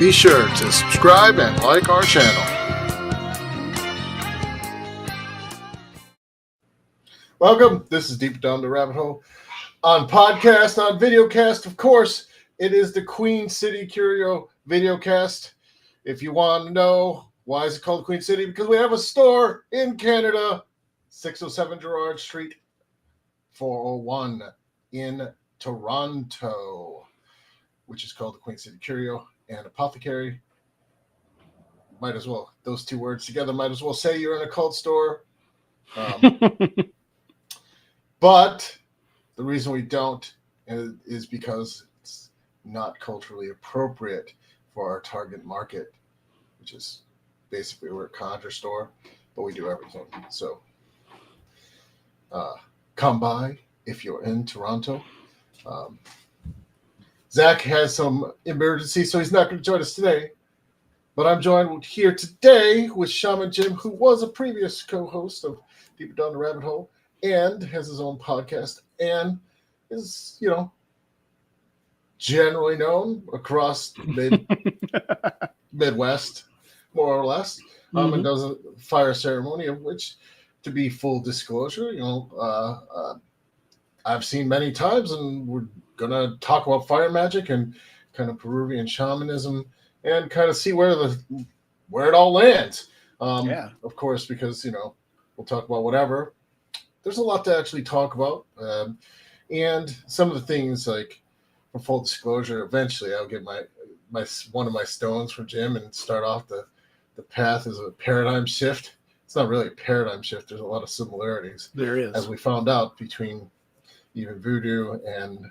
Be sure to subscribe and like our channel. Welcome. This is Deep Down the Rabbit Hole. On podcast, on videocast, of course, it is the Queen City Curio videocast. If you want to know why is it called Queen City, because we have a store in Canada, 607 Gerrard Street, 401 in Toronto, which is called the Queen City Curio and Apothecary. Might as well, those two words together, might as well say you're in a cult store. But the reason we don't is because it's not culturally appropriate for our target market, which is basically we're a conjure store, but we do everything. So come by if you're in Toronto. Zach has some emergency, so he's not going to join us today. But I'm joined here today with Shaman Jim, who was a previous co-host of Deep Down the Rabbit Hole and has his own podcast and is, generally known across Midwest, more or less, and does a fire ceremony, of which, to be full disclosure, I've seen many times, and we're gonna talk about fire magic and kind of Peruvian shamanism and kind of see where it all lands. Of course, because we'll talk about whatever. There's a lot to actually talk about, and some of the things, like, for full disclosure, eventually I'll get my one of my stones from Jim and start off the path as a paradigm shift. It's not really a paradigm shift. There's a lot of similarities. There is, as we found out, between even voodoo and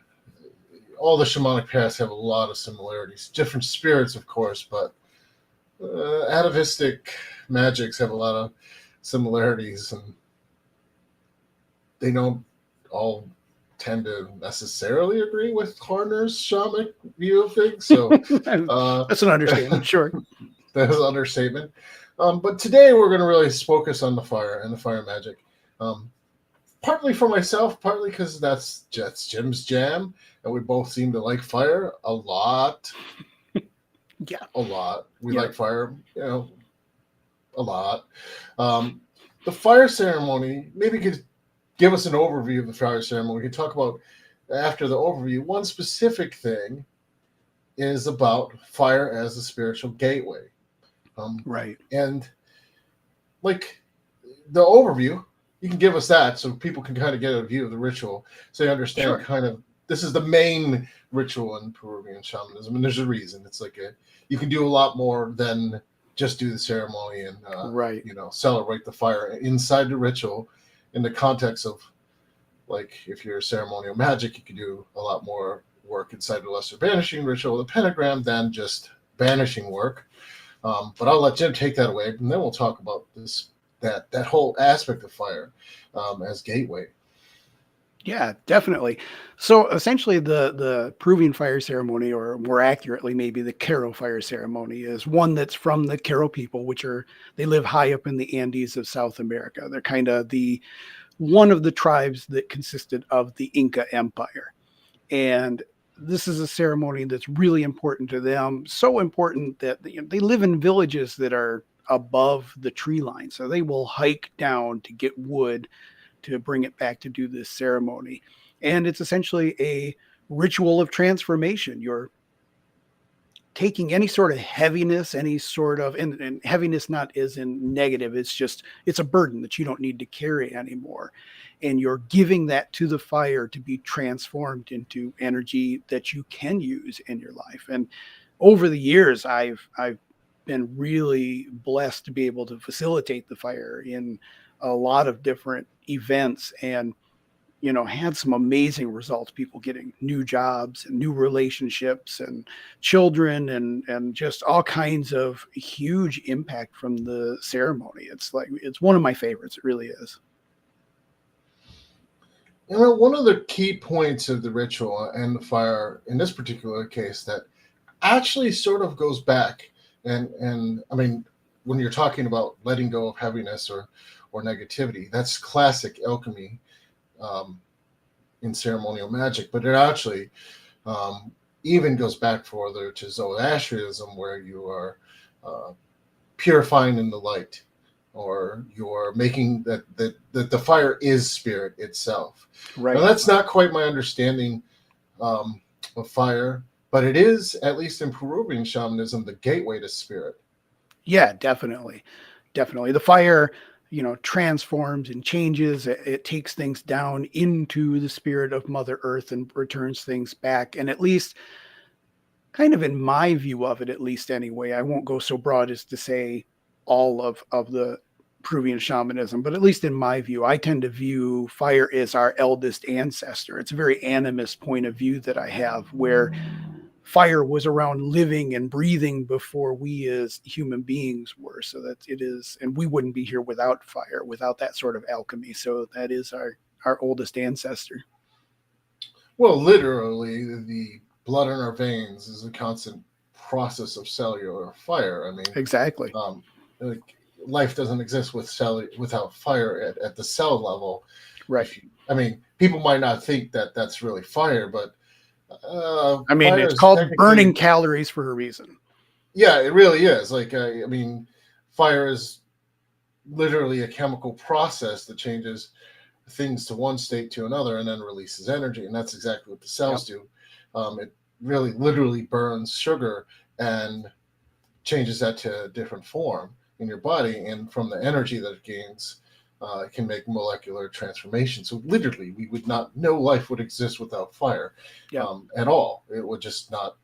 all the shamanic paths have a lot of similarities. Different spirits, of course, but atavistic magics have a lot of similarities, and they don't all tend to necessarily agree with Harner's shamanic view of things. So that's an understatement, sure. That is an understatement. But today we're going to really focus on the fire and the fire magic. Partly for myself, partly because that's Jim's jam, and we both seem to like fire a lot. Yeah. A lot. We like fire, a lot. The fire ceremony, maybe you could give us an overview of the fire ceremony. We can talk about, after the overview, one specific thing is about fire as a spiritual gateway. Right. And, like, the overview, you can give us that so people can kind of get a view of the ritual, so you understand kind of this is the main ritual in Peruvian shamanism, and there's a reason. It's like you can do a lot more than just do the ceremony and celebrate the fire inside the ritual. In the context of, like, if you're a ceremonial magic, you can do a lot more work inside the lesser banishing ritual, the pentagram, than just banishing work. But I'll let Jim take that away, and then we'll talk about this. That whole aspect of fire as gateway. Yeah, definitely. So essentially the Peruvian fire ceremony, or more accurately maybe the Q'ero fire ceremony, is one that's from the Q'ero people, they live high up in the Andes of South America. They're kind of one of the tribes that consisted of the Inca Empire. And this is a ceremony that's really important to them, so important that they live in villages that are above the tree line. So they will hike down to get wood to bring it back to do this ceremony. And it's essentially a ritual of transformation. You're taking any sort of heaviness, and heaviness not as in negative, it's a burden that you don't need to carry anymore. And you're giving that to the fire to be transformed into energy that you can use in your life. And over the years, I've been really blessed to be able to facilitate the fire in a lot of different events, and had some amazing results, people getting new jobs and new relationships and children, and just all kinds of huge impact from the ceremony. It's one of my favorites. It really is. One of the key points of the ritual and the fire in this particular case that actually sort of goes back. And I mean, when you're talking about letting go of heaviness or negativity, that's classic alchemy in ceremonial magic. But it actually even goes back further to Zoroastrianism, where you are purifying in the light, or you're making that the fire is spirit itself. Now, Right. that's not quite my understanding of fire, but it is, at least in Peruvian shamanism, the gateway to spirit. Yeah, definitely. Definitely. The fire, transforms and changes. It takes things down into the spirit of Mother Earth and returns things back. And at least, kind of in my view of it, at least anyway, I won't go so broad as to say all of the Peruvian shamanism, but at least in my view, I tend to view fire as our eldest ancestor. It's a very animist point of view that I have, where fire was around living and breathing before we as human beings were. So that it is, and we wouldn't be here without fire, without that sort of alchemy. So that is our oldest ancestor. Well, literally, the blood in our veins is a constant process of cellular fire. I mean, Exactly. like, life doesn't exist without fire at the cell level. Right. I mean, people might not think that that's really fire, but I mean, fire it's is called burning technically, calories for a reason. yeah, it really is. Like, I mean, fire is literally a chemical process that changes things to one state to another and then releases energy. And that's exactly what the cells do. It really literally burns sugar and changes that to a different form in your body. And from the energy that it gains, it can make molecular transformation. So literally, we would not, no life would exist without fire at all. It would just not,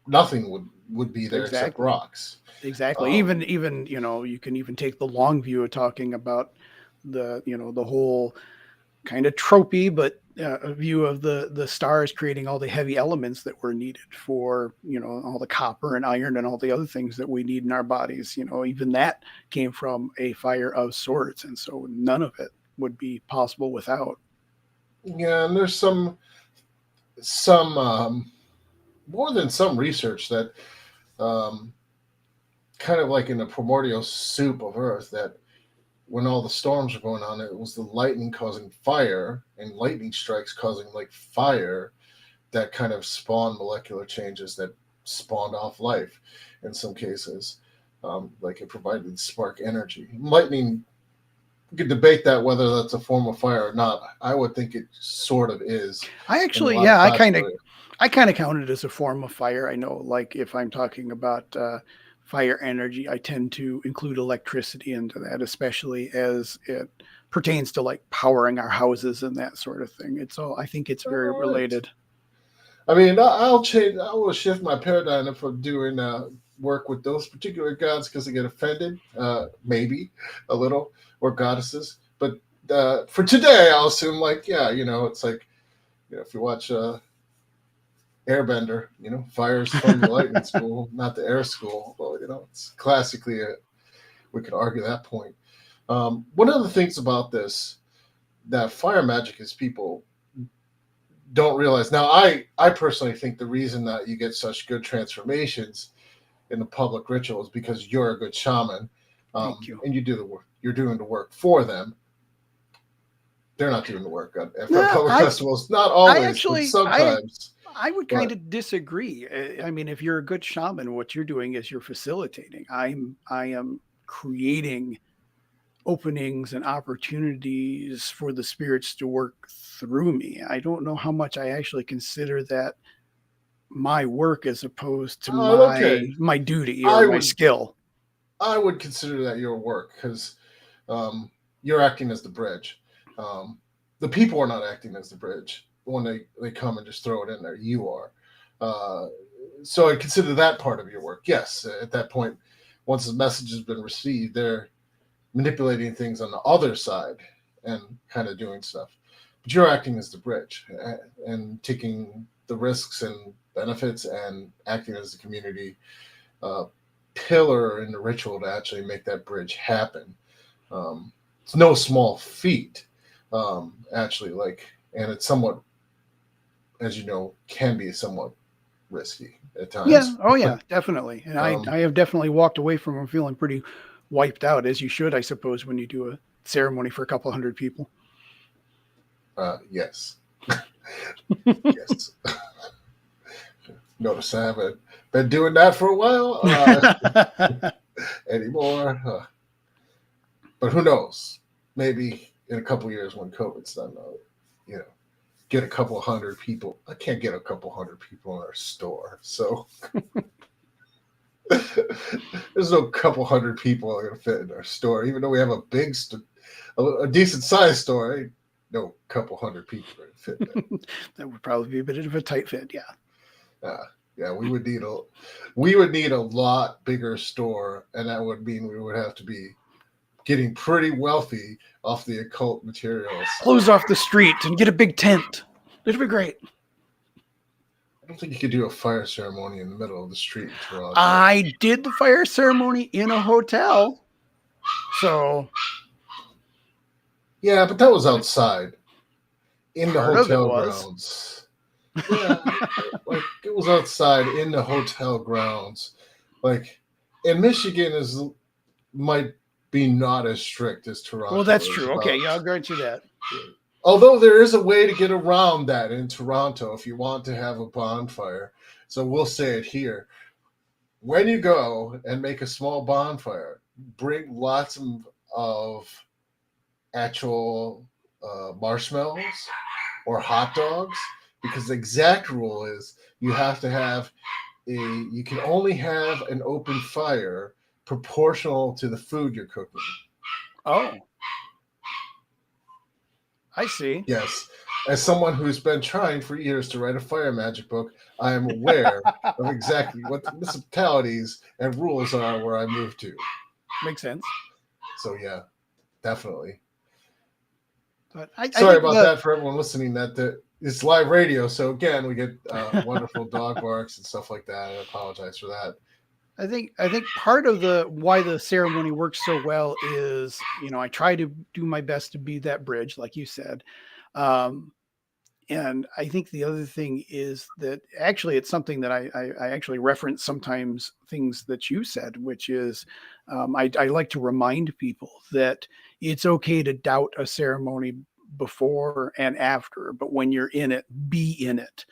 nothing would be there except Exactly. rocks. Exactly. Even you can even take the long view of talking about the whole kind of tropey, but a view of the stars creating all the heavy elements that were needed for all the copper and iron and all the other things that we need in our bodies. Even that came from a fire of sorts, and so none of it would be possible without. Yeah, and there's some more than some research that um, kind of like in the primordial soup of Earth, that when all the storms were going on, it was the lightning causing fire and lightning strikes causing like fire that kind of spawned molecular changes that spawned off life in some cases. Like it provided spark energy. Lightning, you could debate that whether that's a form of fire or not. I would think it sort of is I in a actually, lot of yeah, classical. I kind of count it as a form of fire. I know, like if I'm talking about fire energy, I tend to include electricity into that, especially as it pertains to like powering our houses and that sort of thing. It's all, I think it's very All right. related. I mean, I'll change. I will shift my paradigm if I'm doing work with those particular gods because they get offended, maybe a little, or goddesses. But for today, I'll assume like, yeah, it's like, if you watch Airbender, fire's from the lightning school, not the air school. Well, it's classically we could argue that point. One of the things about this that fire magic is people don't realize. Now, I personally think the reason that you get such good transformations in the public ritual is because you're a good shaman, Thank you. and you do the work. You're doing the work for them. They're not doing the work at No, public festivals. Not I always, but actually, sometimes. I would kind But of disagree. I mean, if you're a good shaman, what you're doing is you're facilitating. I am creating openings and opportunities for the spirits to work through me. I don't know how much I actually consider that my work as opposed to okay, my duty or I my would skill. I would consider that your work because you're acting as the bridge. Um, the people are not acting as the bridge when they come and just throw it in there. You are. Uh, so I consider that part of your work. Yes, at that point, once the message has been received, they're manipulating things on the other side and kind of doing stuff. But you're acting as the bridge and taking the risks and benefits and acting as the community uh, pillar in the ritual to actually make that bridge happen. It's no small feat, actually. And it's somewhat, as you know, can be somewhat risky at Yeah. times. Oh, yeah, definitely. And um, I have definitely walked away from them feeling pretty wiped out, as you should, I suppose, when you do a ceremony for a couple hundred people. yes, yes. Notice I haven't been doing that for a while anymore. But who knows? Maybe in a couple years when COVID's done, you know, get a couple hundred people. I can't get a couple hundred people in our store, so there's no couple hundred people that are going to fit in our store, even though we have a big, a decent sized store. Ain't no couple hundred people are going to fit there. That would probably be a bit of a tight fit, yeah. Yeah, we would need a lot bigger store, and that would mean we would have to be getting pretty wealthy off the occult materials. Close off the street and get a big tent. It'd be great. I don't think you could do a fire ceremony in the middle of the street in Toronto. I did the fire ceremony in a hotel. So. Yeah, but that was outside in the Part of it hotel was. grounds. Yeah, like it was outside in the hotel grounds. Like in Michigan might be not as strict as Toronto. Well, that's is true. about- Okay, yeah, I'll grant you that. Although there is a way to get around that in Toronto if you want to have a bonfire. So we'll say it here. When you go and make a small bonfire, bring lots of actual marshmallows or hot dogs, because the exact rule is you have to have you can only have an open fire proportional to the food you're cooking. Oh. I see. Yes. As someone who's been trying for years to write a fire magic book, I am aware of exactly what the municipalities and rules are where I moved to. Makes sense. So yeah, definitely. But Sorry about that for everyone listening. That it's live radio, so again we get wonderful dog barks and stuff like that. I apologize for that. I think part of why the ceremony works so well is, I try to do my best to be that bridge, like you said. And I think the other thing is that actually it's something that I actually reference sometimes things that you said, which is I like to remind people that it's okay to doubt a ceremony before and after, but when you're in it, be in it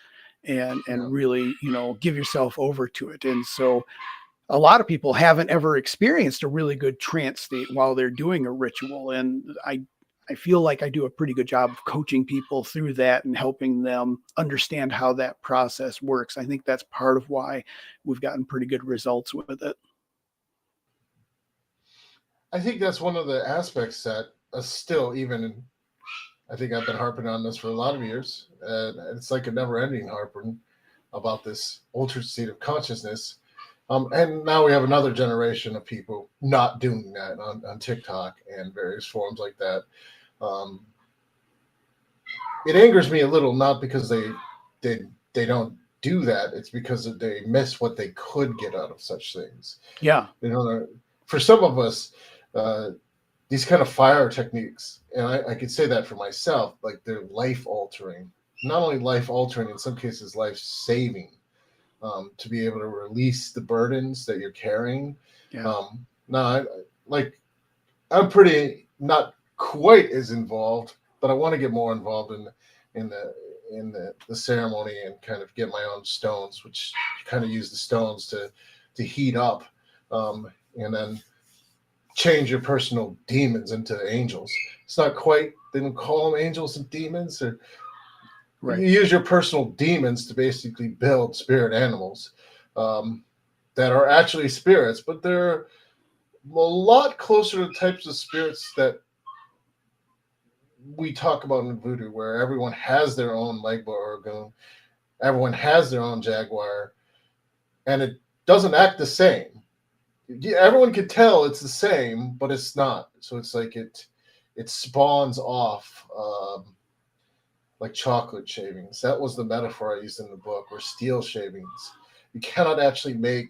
and really, give yourself over to it. And so a lot of people haven't ever experienced a really good trance state while they're doing a ritual. And I feel like I do a pretty good job of coaching people through that and helping them understand how that process works. I think that's part of why we've gotten pretty good results with it. I think that's one of the aspects that still, even I think I've been harping on this for a lot of years. It's like a never-ending harping about this altered state of consciousness. And now we have another generation of people not doing that on TikTok and various forums like that. It angers me a little, not because they don't do that. It's because they miss what they could get out of such things. Yeah. For some of us, these kind of fire techniques, and I could say that for myself, like they're life altering. Not only life altering, in some cases life saving. To be able to release the burdens that you're carrying. Yeah. I'm pretty not quite as involved, but I want to get more involved in the ceremony and kind of get my own stones, which you kind of use the stones to heat up, and then change your personal demons into angels. It's not quite, they don't call them angels and demons, or right. You use your personal demons to basically build spirit animals that are actually spirits, but they're a lot closer to the types of spirits that we talk about in voodoo, where everyone has their own Legba Orgoon, everyone has their own Jaguar, and it doesn't act the same. Everyone can tell it's the same, but it's not. So it's like it spawns off like chocolate shavings. That was the metaphor I used in the book, or steel shavings. You cannot actually make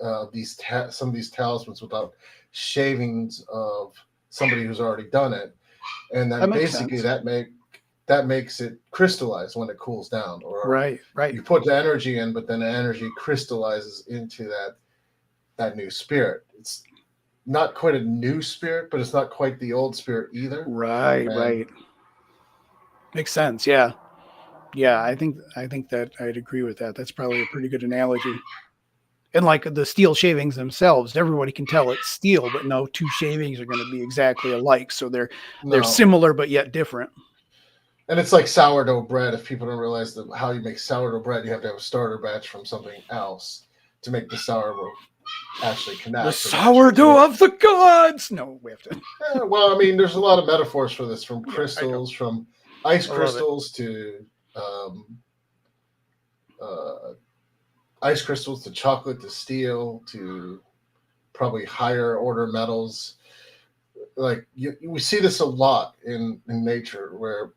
some of these talismans without shavings of somebody who's already done it, and then basically that makes it crystallize when it cools down. Or right. You put the energy in, but then the energy crystallizes into that new spirit. It's not quite a new spirit, but it's not quite the old spirit either. Right. Makes sense. Yeah. Yeah, I think that I'd agree with that. That's probably a pretty good analogy. And like the steel shavings themselves, everybody can tell it's steel, but no two shavings are going to be exactly alike. So they're No. similar but yet different. And it's like sourdough bread. If people don't realize that how you make sourdough bread, you have to have a starter batch from something else to make the sourdough actually The connect and actually sourdough work. of the gods. No, we have to. Well, I mean, there's a lot of metaphors for this, from Yeah, I know. crystals, from ice I love it. crystals to um, uh, ice crystals to chocolate to steel to probably higher order metals. Like we see this a lot in nature, where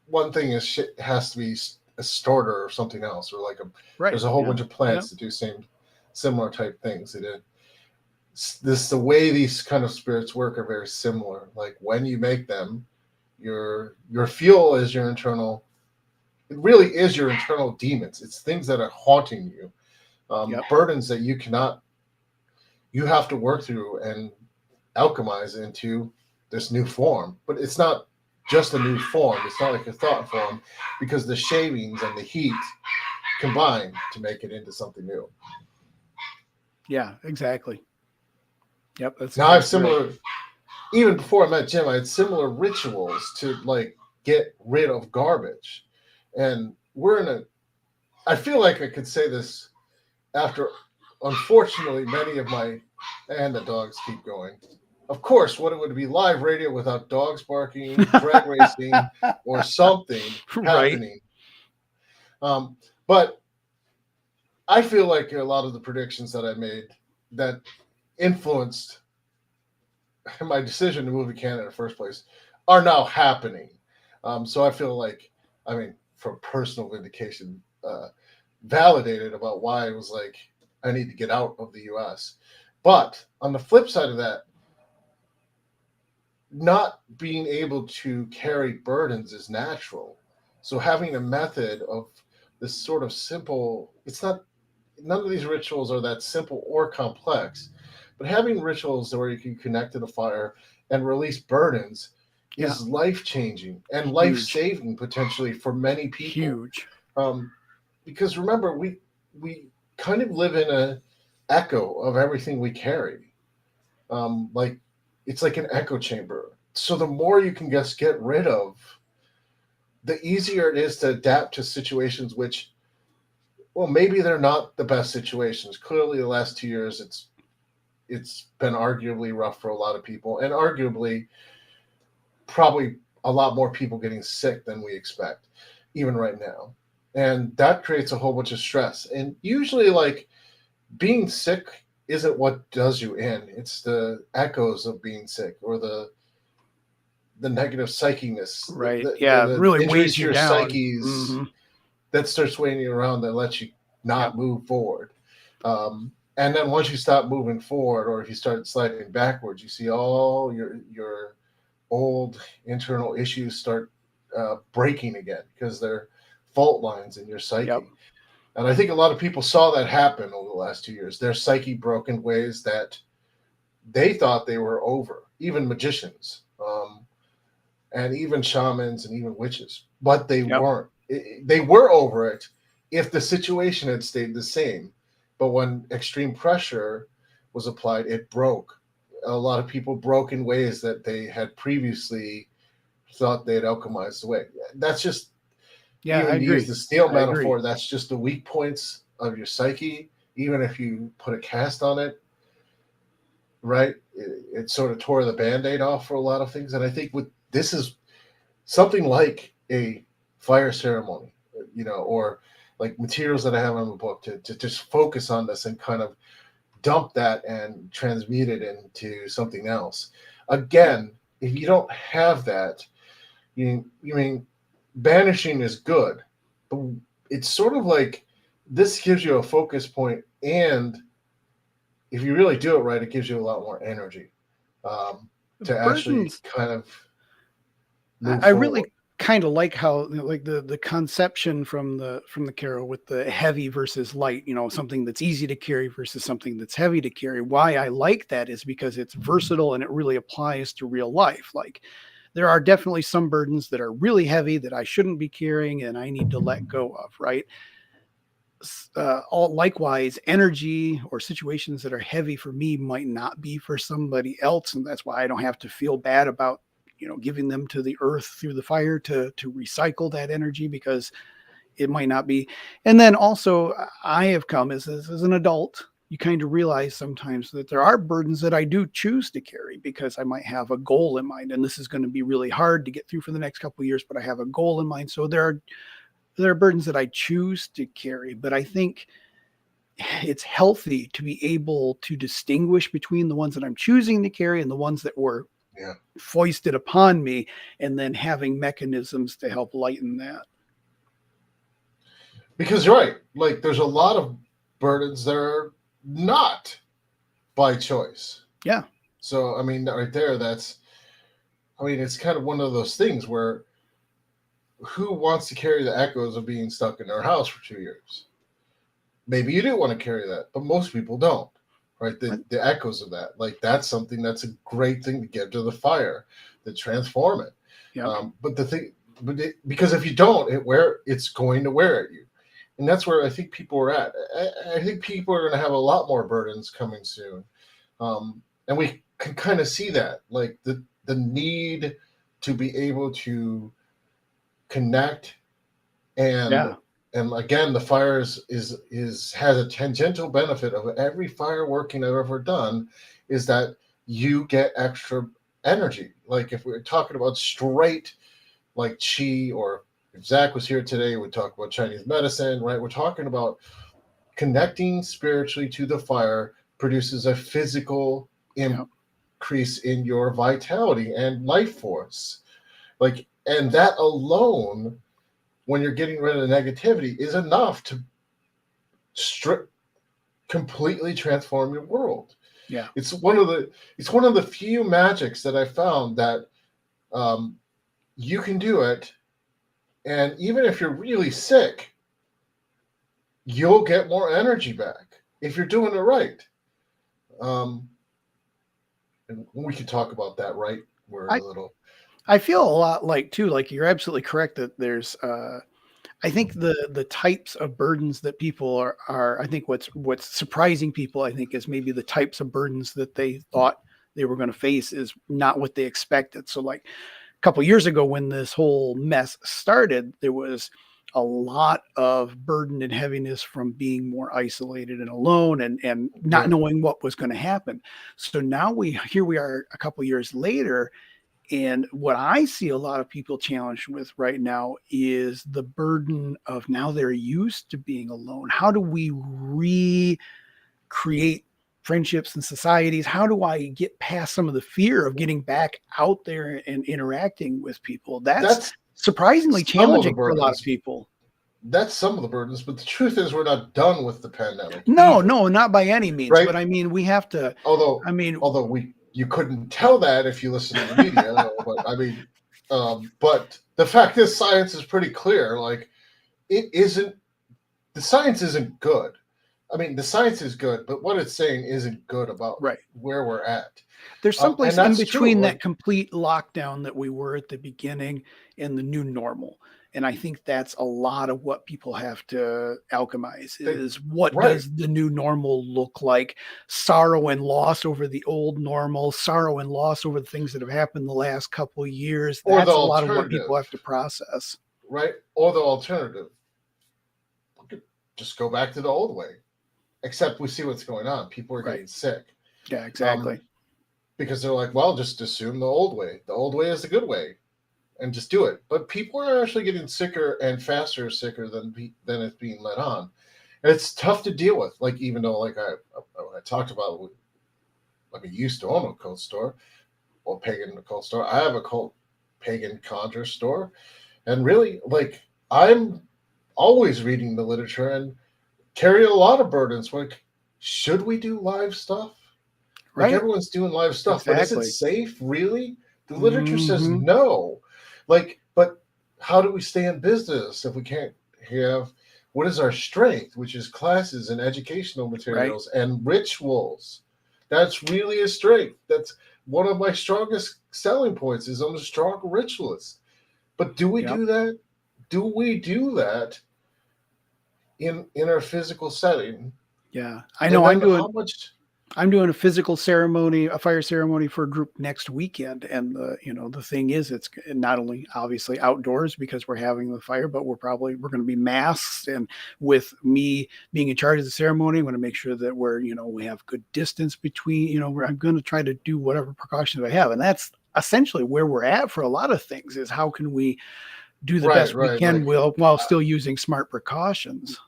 one thing is shit has to be a starter or something else, or like Right. there's a whole Yeah. bunch of Yeah. plants that do similar type things. This the way these kind of spirits work are very similar. Like when you make them, your fuel is your internal. It really is your internal demons. It's things that are haunting you, Yep. burdens that you have to work through and alchemize into this new form. But it's not just a new form. It's not like a thought form, because the shavings and the heat combine to make it into something new. Yeah. Exactly. Yep. Now I have That's right. similar, even before I met Jim, I had similar rituals to like get rid of garbage. And we're in a, I feel like I could say this after, unfortunately, many of my, and the dogs keep going. Of course, what it would be live radio without dogs barking, drag racing, or something Right. happening. But I feel like a lot of the predictions that I made that influenced my decision to move to Canada in the first place are now happening. So I feel like, I mean, from personal vindication, validated about why I was like, I need to get out of the US. But on the flip side of that, not being able to carry burdens is natural. So having a method of this sort of simple, it's not, none of these rituals are that simple or complex, but having rituals where you can connect to the fire and release burdens Yeah. is life changing and life Huge. saving potentially for many people. Huge. Because remember, we kind of live in a echo of everything we carry. Like it's like an echo chamber. So the more you can just get rid of, the easier it is to adapt to situations which, well, maybe they're not the best situations. Clearly, the last 2 years, it's been arguably rough for a lot of people, and arguably probably a lot more people getting sick than we expect, even right now. And that creates a whole bunch of stress. And usually, like, being sick isn't what does you in. It's the echoes of being sick, or the negative psychiness, Right. Yeah. the Really injuries weighs to you your down. psyches Mm-hmm. that starts weighing you around, that lets you Yep. not move forward. And then once you stop moving forward, or if you start sliding backwards, you see all your old internal issues start breaking again, because they're fault lines in your psyche. Yep. And I think a lot of people saw that happen over the last 2 years. Their psyche broke in ways that they thought they were over, even magicians, and even shamans and even witches, but they Yep. weren't. They were over it if the situation had stayed the same. But when extreme pressure was applied, it broke. A lot of people broke in ways that they had previously thought they had alchemized away. That's just, Yeah. I even to use agree. the steel I agree. metaphor, that's just the weak points of your psyche. Even if you put a cast on it, right? It sort of tore the band-aid off for a lot of things. And I think with this is something like a fire ceremony, or like materials that I have in the book to just focus on this and kind of dump that and transmute it into something else. Yep. Again, if you don't have that, you mean banishing is good, but it's sort of like this gives you a focus point, and if you really do it right, it gives you a lot more energy, to actually Burdens. kind of move I forward. really kind of like how, like the conception from the Carol with the heavy versus light, something that's easy to carry versus something that's heavy to carry. Why I like that is because it's versatile and it really applies to real life. Like there are definitely some burdens that are really heavy that I shouldn't be carrying and I need to let go of, right? All likewise, energy or situations that are heavy for me might not be for somebody else, and that's why I don't have to feel bad about giving them to the earth through the fire to recycle that energy, because it might not be. And then also, I have come as an adult, you kind of realize sometimes that there are burdens that I do choose to carry because I might have a goal in mind, and this is going to be really hard to get through for the next couple of years, but I have a goal in mind. So there are burdens that I choose to carry, but I think it's healthy to be able to distinguish between the ones that I'm choosing to carry and the ones that were Yeah. foisted upon me, and then having mechanisms to help lighten that. Because you're right. Like, there's a lot of burdens that are not by choice. Yeah. So, I mean, right there, it's kind of one of those things where who wants to carry the echoes of being stuck in their house for 2 years? Maybe you do want to carry that, but most people don't, right? The echoes of that, like, that's something that's a great thing to give to the fire, to transform it. Yeah. Because if you don't, it's going to wear at you. And that's where I think people are at. I think people are going to have a lot more burdens coming soon. And we can kind of see that, like the need to be able to connect and again, the fire has a tangential benefit of every fire working I've ever done, is that you get extra energy. Like, if we're talking about straight like chi, or if Zach was here today, we'd talk about Chinese medicine, right? We're talking about connecting spiritually to the fire produces a physical increase in your vitality and life force. Like, and that alone, when you're getting rid of the negativity, is enough to completely transform your world. Yeah. It's one of the few magics that I found that you can do it, and even if you're really sick, you'll get more energy back if you're doing it right. And we can talk about that, right? I feel a lot like you're absolutely correct that there's I think the types of burdens that people are I think what's surprising people, I think, is maybe the types of burdens that they thought they were going to face is not what they expected. So, like, a couple of years ago, when this whole mess started, there was a lot of burden and heaviness from being more isolated and alone, and not knowing what was going to happen. So now here we are a couple of years later, and what I see a lot of people challenged with right now is the burden of, now they're used to being alone. How do we recreate friendships and societies? How do I get past some of the fear of getting back out there and interacting with people? That's surprisingly challenging for a lot of people. That's some of the burdens, but the truth is, we're not done with the pandemic. No, not by any means. Right? But I mean, we have to. Although you couldn't tell that if you listen to the media. But I mean, but the fact is, science is pretty clear. Like, it isn't. The science isn't good. I mean, the science is good, but what it's saying isn't good about where we're at. There's someplace in between that complete lockdown that we were at the beginning and the new normal. And I think that's a lot of what people have to alchemize is, what does the new normal look like? Sorrow and loss over the old normal, sorrow and loss over the things that have happened the last couple of years. That's a lot of what people have to process. Right? Or the alternative. Just go back to the old way. Except we see what's going on. People are getting sick. Yeah, exactly. Because they're like, well, just assume the old way. The old way is the good way. And just do it. But people are actually getting sicker and faster sicker than it's being let on. And it's tough to deal with. Like, even though, like I talked about, like, I used to own a cult store, or pagan cult store. I have a cult pagan conjure store. And really, like, I'm always reading the literature and carry a lot of burdens. Like, should we do live stuff? Like, everyone's doing live stuff, but is it safe, really? The literature says no. Like, but how do we stay in business if we can't have, what is our strength, which is classes and educational materials and rituals? That's really a strength. one of my strongest selling points is I'm a strong ritualist. But do we Yep. do that? Do we do that in our physical setting? Yeah. I And know then how much? I'm doing a physical ceremony, a fire ceremony for a group next weekend. And the thing is, it's not only obviously outdoors because we're having the fire, but we're going to be masked. And with me being in charge of the ceremony, I'm going to make sure that we have good distance between, I'm going to try to do whatever precautions I have. And that's essentially where we're at for a lot of things, is how can we do the Right, best we right. can Like, while still using smart precautions.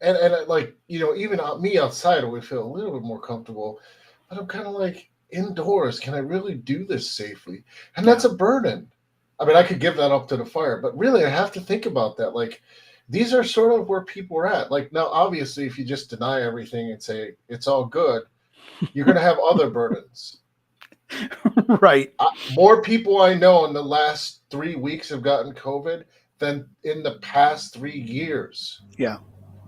and like, even me outside, I would feel a little bit more comfortable. But I'm kind of like, indoors, can I really do this safely? And that's Yeah. a burden. I mean, I could give that up to the fire, but really, I have to think about that. Like, these are sort of where people are at. Like, now, obviously, if you just deny everything and say it's all good, you're going to have other burdens. Right. More people I know in the last 3 weeks have gotten COVID than in the past 3 years. Yeah.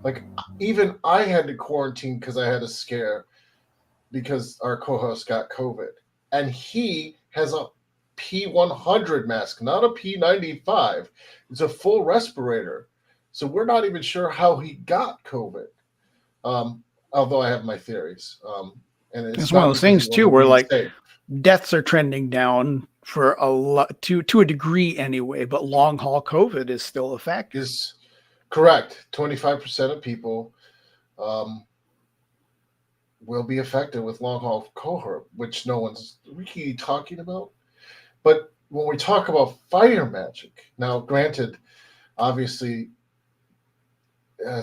Like, even I had to quarantine because I had a scare because our co-host got COVID, and he has a P100 mask, not a P95. It's a full respirator, so we're not even sure how he got COVID. Um, Although I have my theories, and it's It's one of not those because he things too, wanted to where be like safe. deaths are trending down for a lot to a degree anyway, but long haul COVID is still a factor. Is correct. 25% of people um, will be affected with long haul cohort, which no one's really talking about. But when we talk about fire magic, now granted, obviously,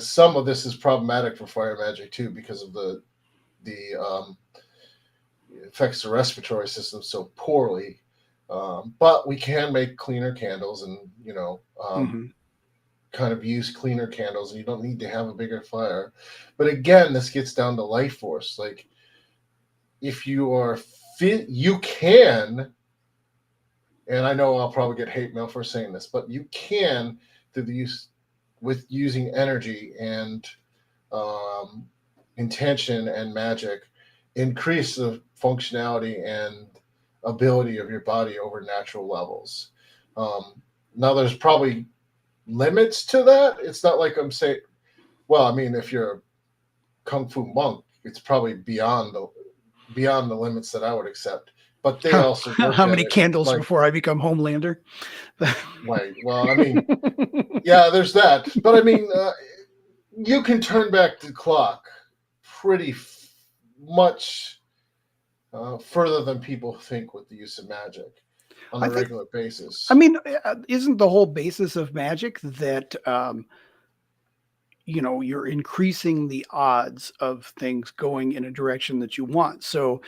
some of this is problematic for fire magic too because of the affects the respiratory system so poorly. But we can make cleaner candles, and Hmm. kind of use cleaner candles, and you don't need to have a bigger fire. But again, this gets down to life force. Like, if you are fit, you can, and I know I'll probably get hate mail for saying this, but you can, through the use with using energy and um, intention and magic, increase the functionality and ability of your body over natural levels. Now, there's probably limits to that. It's not like I'm saying, well, I mean, if you're a kung fu monk, it's probably beyond the limits that I would accept. But they also look How at many it candles like, before I become Homelander? right. Well, I mean, yeah, there's that. But I mean, you can turn back the clock pretty much further than people think with the use of magic on I a think. regular I basis. mean, isn't the whole basis of magic that you're increasing the odds of things going in a direction that you want? So,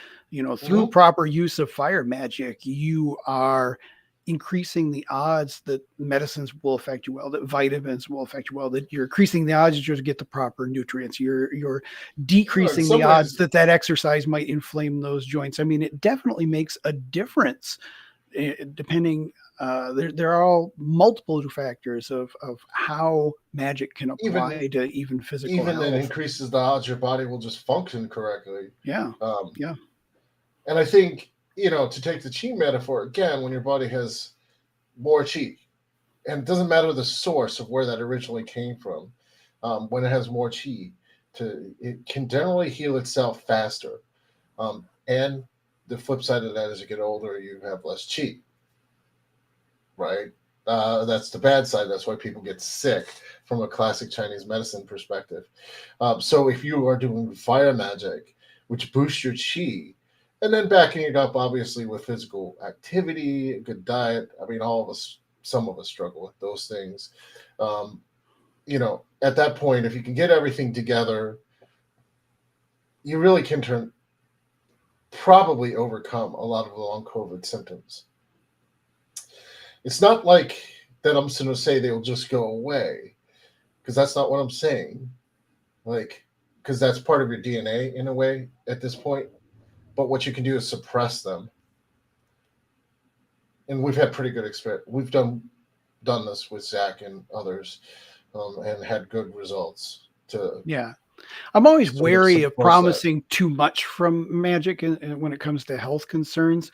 through Hmm. proper use of fire magic, you are increasing the odds that medicines will affect you well, that vitamins will affect you well, that you're increasing the odds that you're to get the proper nutrients. You're Well, in decreasing the some odds ways, that exercise might inflame those joints. I mean, it definitely makes a difference depending. There are all multiple factors of how magic can even apply to even physical even it health. increases the odds your body will just function correctly. Yeah, Um, yeah, and I think, to take the chi metaphor again, when your body has more chi, and it doesn't matter the source of where that originally came from, when it has more chi, it can generally heal itself faster. And the flip side of that, as you get older, you have less chi, right? That's the bad side. That's why people get sick from a classic Chinese medicine perspective. So if you are doing fire magic, which boosts your chi, and then backing it up, obviously, with physical activity, a good diet. I mean, some of us struggle with those things. Um, at that point, if you can get everything together, you really can probably overcome a lot of the long COVID symptoms. It's not like that I'm going to say they'll just go away, because that's not what I'm saying. Like, because that's part of your DNA in a way at this point. But what you can do is suppress them. And we've had pretty good experience. We've done this with Zach and others, and had good results. To yeah. I'm always sort of wary of supports that. promising too much from magic and when it comes to health concerns.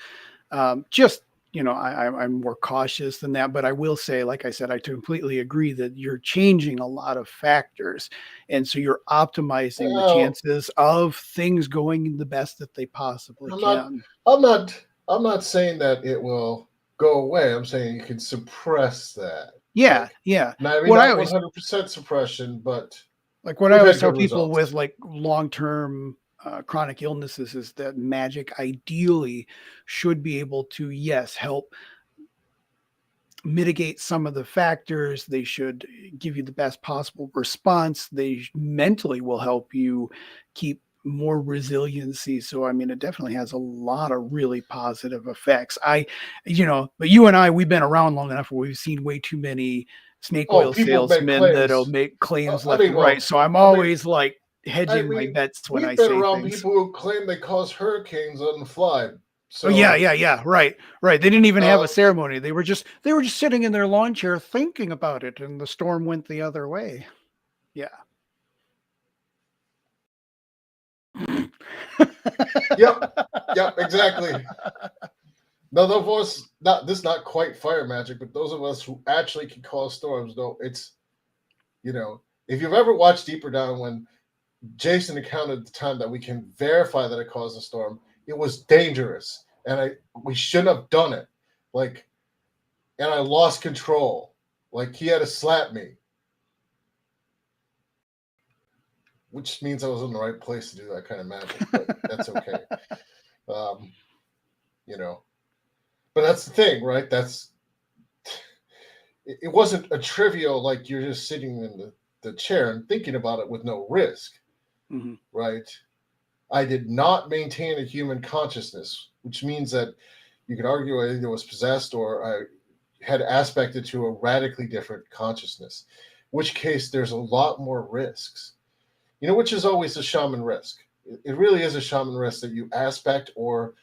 Just, I'm more cautious than that. But I will say, like I said, I completely agree that you're changing a lot of factors. And so you're optimizing the Well, chances of things going the best that they possibly I'm not, can. I'm not, I'm not saying that it will go away. I'm saying you can suppress that. Yeah. Like, Yeah. maybe What I not always 100% suppression, but Like what I we've always had tell good people with results. like long-term chronic illnesses is that magic ideally should be able to, yes, help mitigate some of the factors. They should give you the best possible response. Mentally will help you keep more resiliency. So, I mean, it definitely has a lot of really positive effects. But you and I, we've been around long enough where we've seen way too many snake Oh, oil people make salesmen that'll claims. make claims I left mean, and right. well, So I'm I mean, always like I hedging my mean, bets when I we've been say around things. people who claim they cause hurricanes on the fly. Oh yeah, So, yeah, yeah. Right, right. They didn't even have a uh, ceremony. They were just sitting in their lawn chair thinking about it, and the storm went the other way. Yeah. yep, yep, exactly. Now, those of us, not quite fire magic, but those of us who actually can cause storms know it's, if you've ever watched Deeper Down when Jason encountered the time that we can verify that it caused a storm, it was dangerous. And we shouldn't have done it. Like, and I lost control. Like, he had to slap me, which means I was in the right place to do that kind of magic, but that's okay. Um, you know, but that's the thing, right? It wasn't a trivial, like you're just sitting in the chair and thinking about it with no risk, Mhm. right? I did not maintain a human consciousness, which means that you could argue I either was possessed or I had aspected to a radically different consciousness, which case there's a lot more risks, which is always a shaman risk. It really is a shaman risk that you aspect, or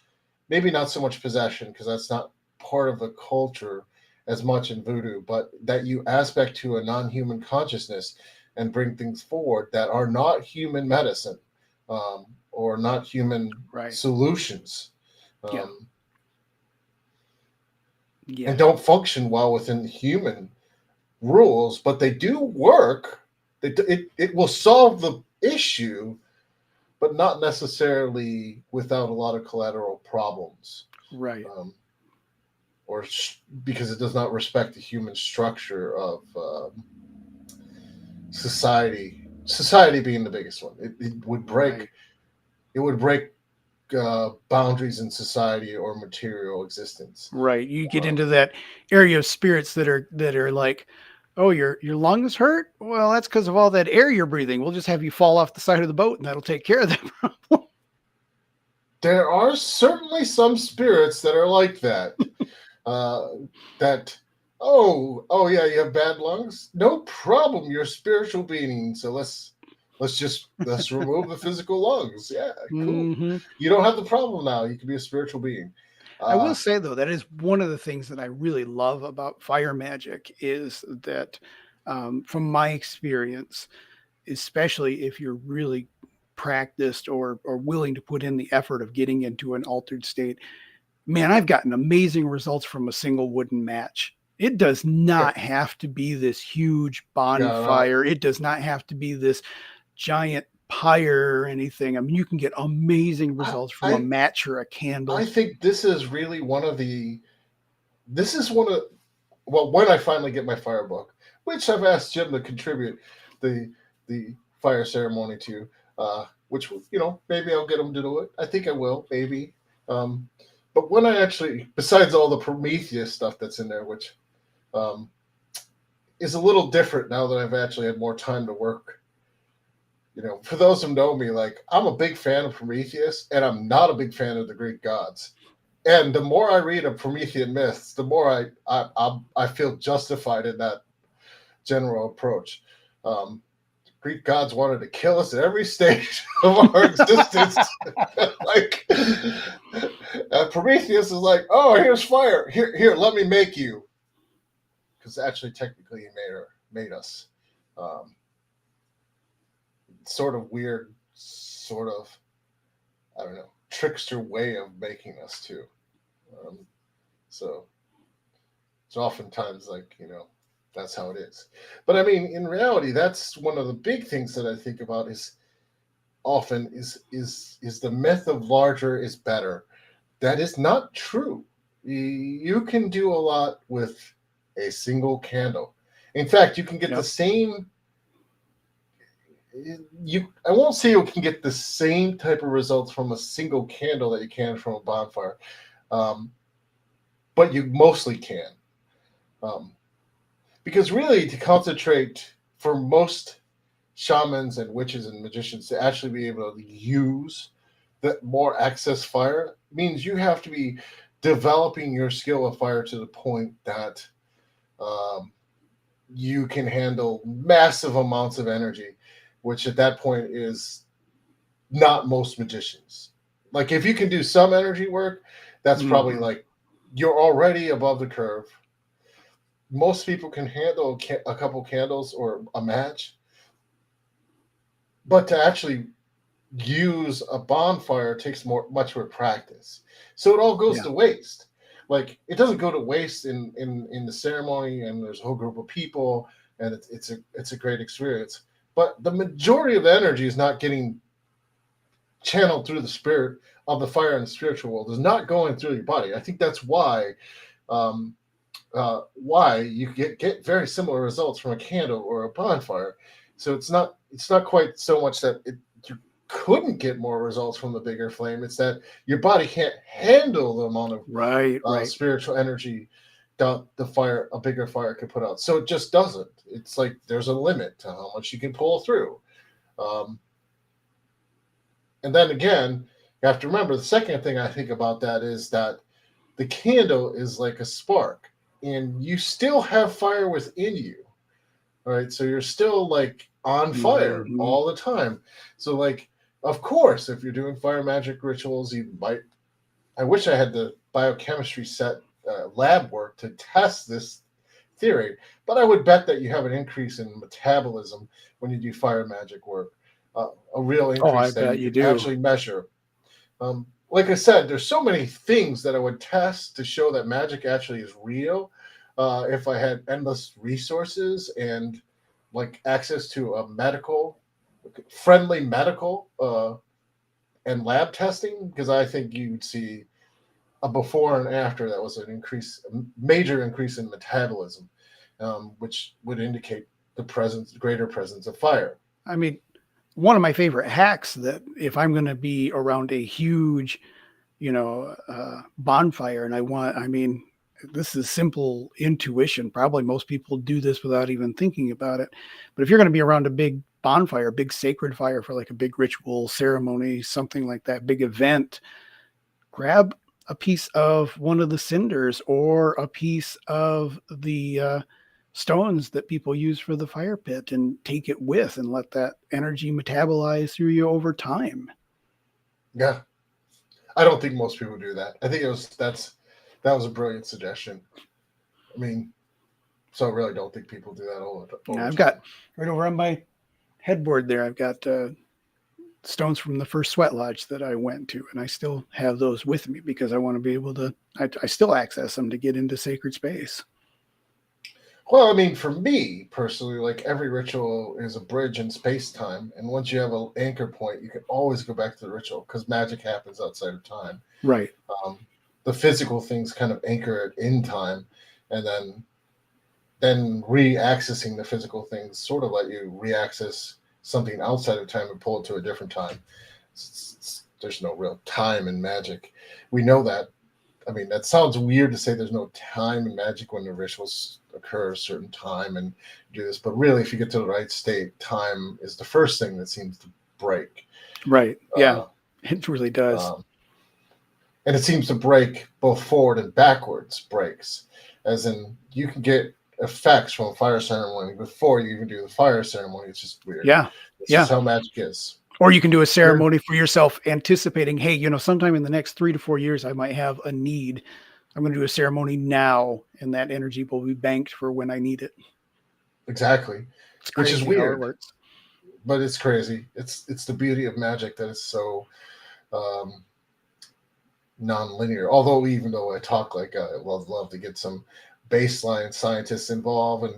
maybe not so much possession, because that's not part of the culture as much in voodoo, but that you aspect to a non-human consciousness and bring things forward that are not human medicine, or not human Right. solutions, Yeah. um, and Yeah. don't function well within human rules, but they do work. It will solve the issue, but not necessarily without a lot of collateral problems. Right. Um, or because it does not respect the human structure of society. Society being the biggest one, it would break. Right. It would break boundaries in society or material existence. Right. You get Um, into that area of spirits that are like, oh, your lungs hurt. Well, that's because of all that air you're breathing. We'll just have you fall off the side of the boat, and that'll take care of that problem. there are certainly some spirits that are like that. Uh, that oh yeah, you have bad lungs. No problem. You're a spiritual being. So let's remove the physical lungs. Yeah, cool. Hmm. You don't have the problem now. You can be a spiritual being. I will Uh, say though, that is one of the things that I really love about fire magic is that, from my experience, especially if you're really practiced or willing to put in the effort of getting into an altered state, man, I've gotten amazing results from a single wooden match. It does yeah, not have to be this huge yeah. No, bonfire. It does not have to be this giant pyre or anything. I mean, you can get amazing I, results from a I match or a I candle. think this is really one of the. This is one of well, when I finally get my fire book, which I've asked Jim to contribute the fire ceremony to, which maybe I'll get him to do it. I think I will, maybe. Um, but when I actually, besides all the Prometheus stuff that's in there, which um, is a little different now that I've actually had more time to work. For those who know me, like I'm a big fan of Prometheus, and I'm not a big fan of the Greek gods. And the more I read of Promethean myths, the more I feel justified in that general approach. Um, Greek gods wanted to kill us at every stage of our existence. Like Prometheus is like, oh, here's fire. Here, let me make you. Because actually, technically, he made us. Um, sort of weird, sort of, I don't know, trickster way of making us too. Um, so it's oftentimes like, that's how it is. But I mean, in reality, that's one of the big things that I think about is often is the myth of larger is better. That is not true. You can do a lot with a single candle. In fact, you can get the same. I won't say you can get the same type of results from a single candle that you can from a bonfire, but you mostly can, because really to concentrate for most shamans and witches and magicians to actually be able to use the more access fire means you have to be developing your skill of fire to the point that you can handle massive amounts of energy, which at that point is not most magicians. Like if you can do some energy work, that's probably like you're already above the curve. Most people can handle a couple candles or a match, but to actually use a bonfire takes much more practice. So it all goes to waste. Like it doesn't go to waste in the ceremony, and there's a whole group of people, and it's a great experience. But the majority of the energy is not getting channeled through the spirit of the fire in the spiritual world. Is not going through your body. I think that's why you get very similar results from a candle or a bonfire. So it's not quite so much that you couldn't get more results from the bigger flame. It's that your body can't handle the amount of spiritual energy that a bigger fire could put out. So it just doesn't. It's like there's a limit to how much you can pull through. And then again, you have to remember the second thing I think about that is that the candle is like a spark, and you still have fire within you. All right, so you're still like on fire all the time. So like, of course, if you're doing fire magic rituals, you might. I wish I had the biochemistry set lab work to test this theory, but I would bet that you have an increase in metabolism when you do fire magic work. A real increase that you can actually measure. Like I said, there's so many things that I would test to show that magic actually is real. If I had endless resources and like access to a friendly medical and lab testing, because I think you'd see a before and after that was a major increase in metabolism, which would indicate the greater presence of fire. I mean, one of my favorite hacks that if I'm going to be around a huge, bonfire and this is simple intuition. Probably most people do this without even thinking about it. But if you're going to be around a big bonfire, big sacred fire for like a big ritual ceremony, something like that, big event, grab a piece of one of the cinders or a piece of the stones that people use for the fire pit and take it with and let that energy metabolize through you over time. Yeah. I don't think most people do that. I think that was a brilliant suggestion. I mean, so I really don't think people do that all the time. I've got right over on my headboard there, I've got stones from the first sweat lodge that I went to, and I still have those with me because I want to be able to, I still access them to get into sacred space. Well, I mean, for me personally, like every ritual is a bridge in space-time, and once you have an anchor point, you can always go back to the ritual because magic happens outside of time. Right. The physical things kind of anchor it in time, and then re-accessing the physical things sort of let you re-access something outside of time and pull it to a different time. There's no real time in magic. We know that. I mean, that sounds weird to say there's no time in magic when the rituals occur at a certain time and do this. But really, if you get to the right state, time is the first thing that seems to break. Right. Yeah, it really does. And it seems to break both forward and backwards breaks. As in, you can get effects from a fire ceremony before you even do the fire ceremony. It's just weird. Yeah. This is how magic is. Or you can do a ceremony for yourself, anticipating, hey, sometime in the next 3 to 4 years, I might have a need. I'm going to do a ceremony now, and that energy will be banked for when I need it. Exactly. It's crazy which is weird. how it works. but it's crazy. It's the beauty of magic that it's so um, non-linear. Although, even though I talk like I would love to get some baseline scientists involved,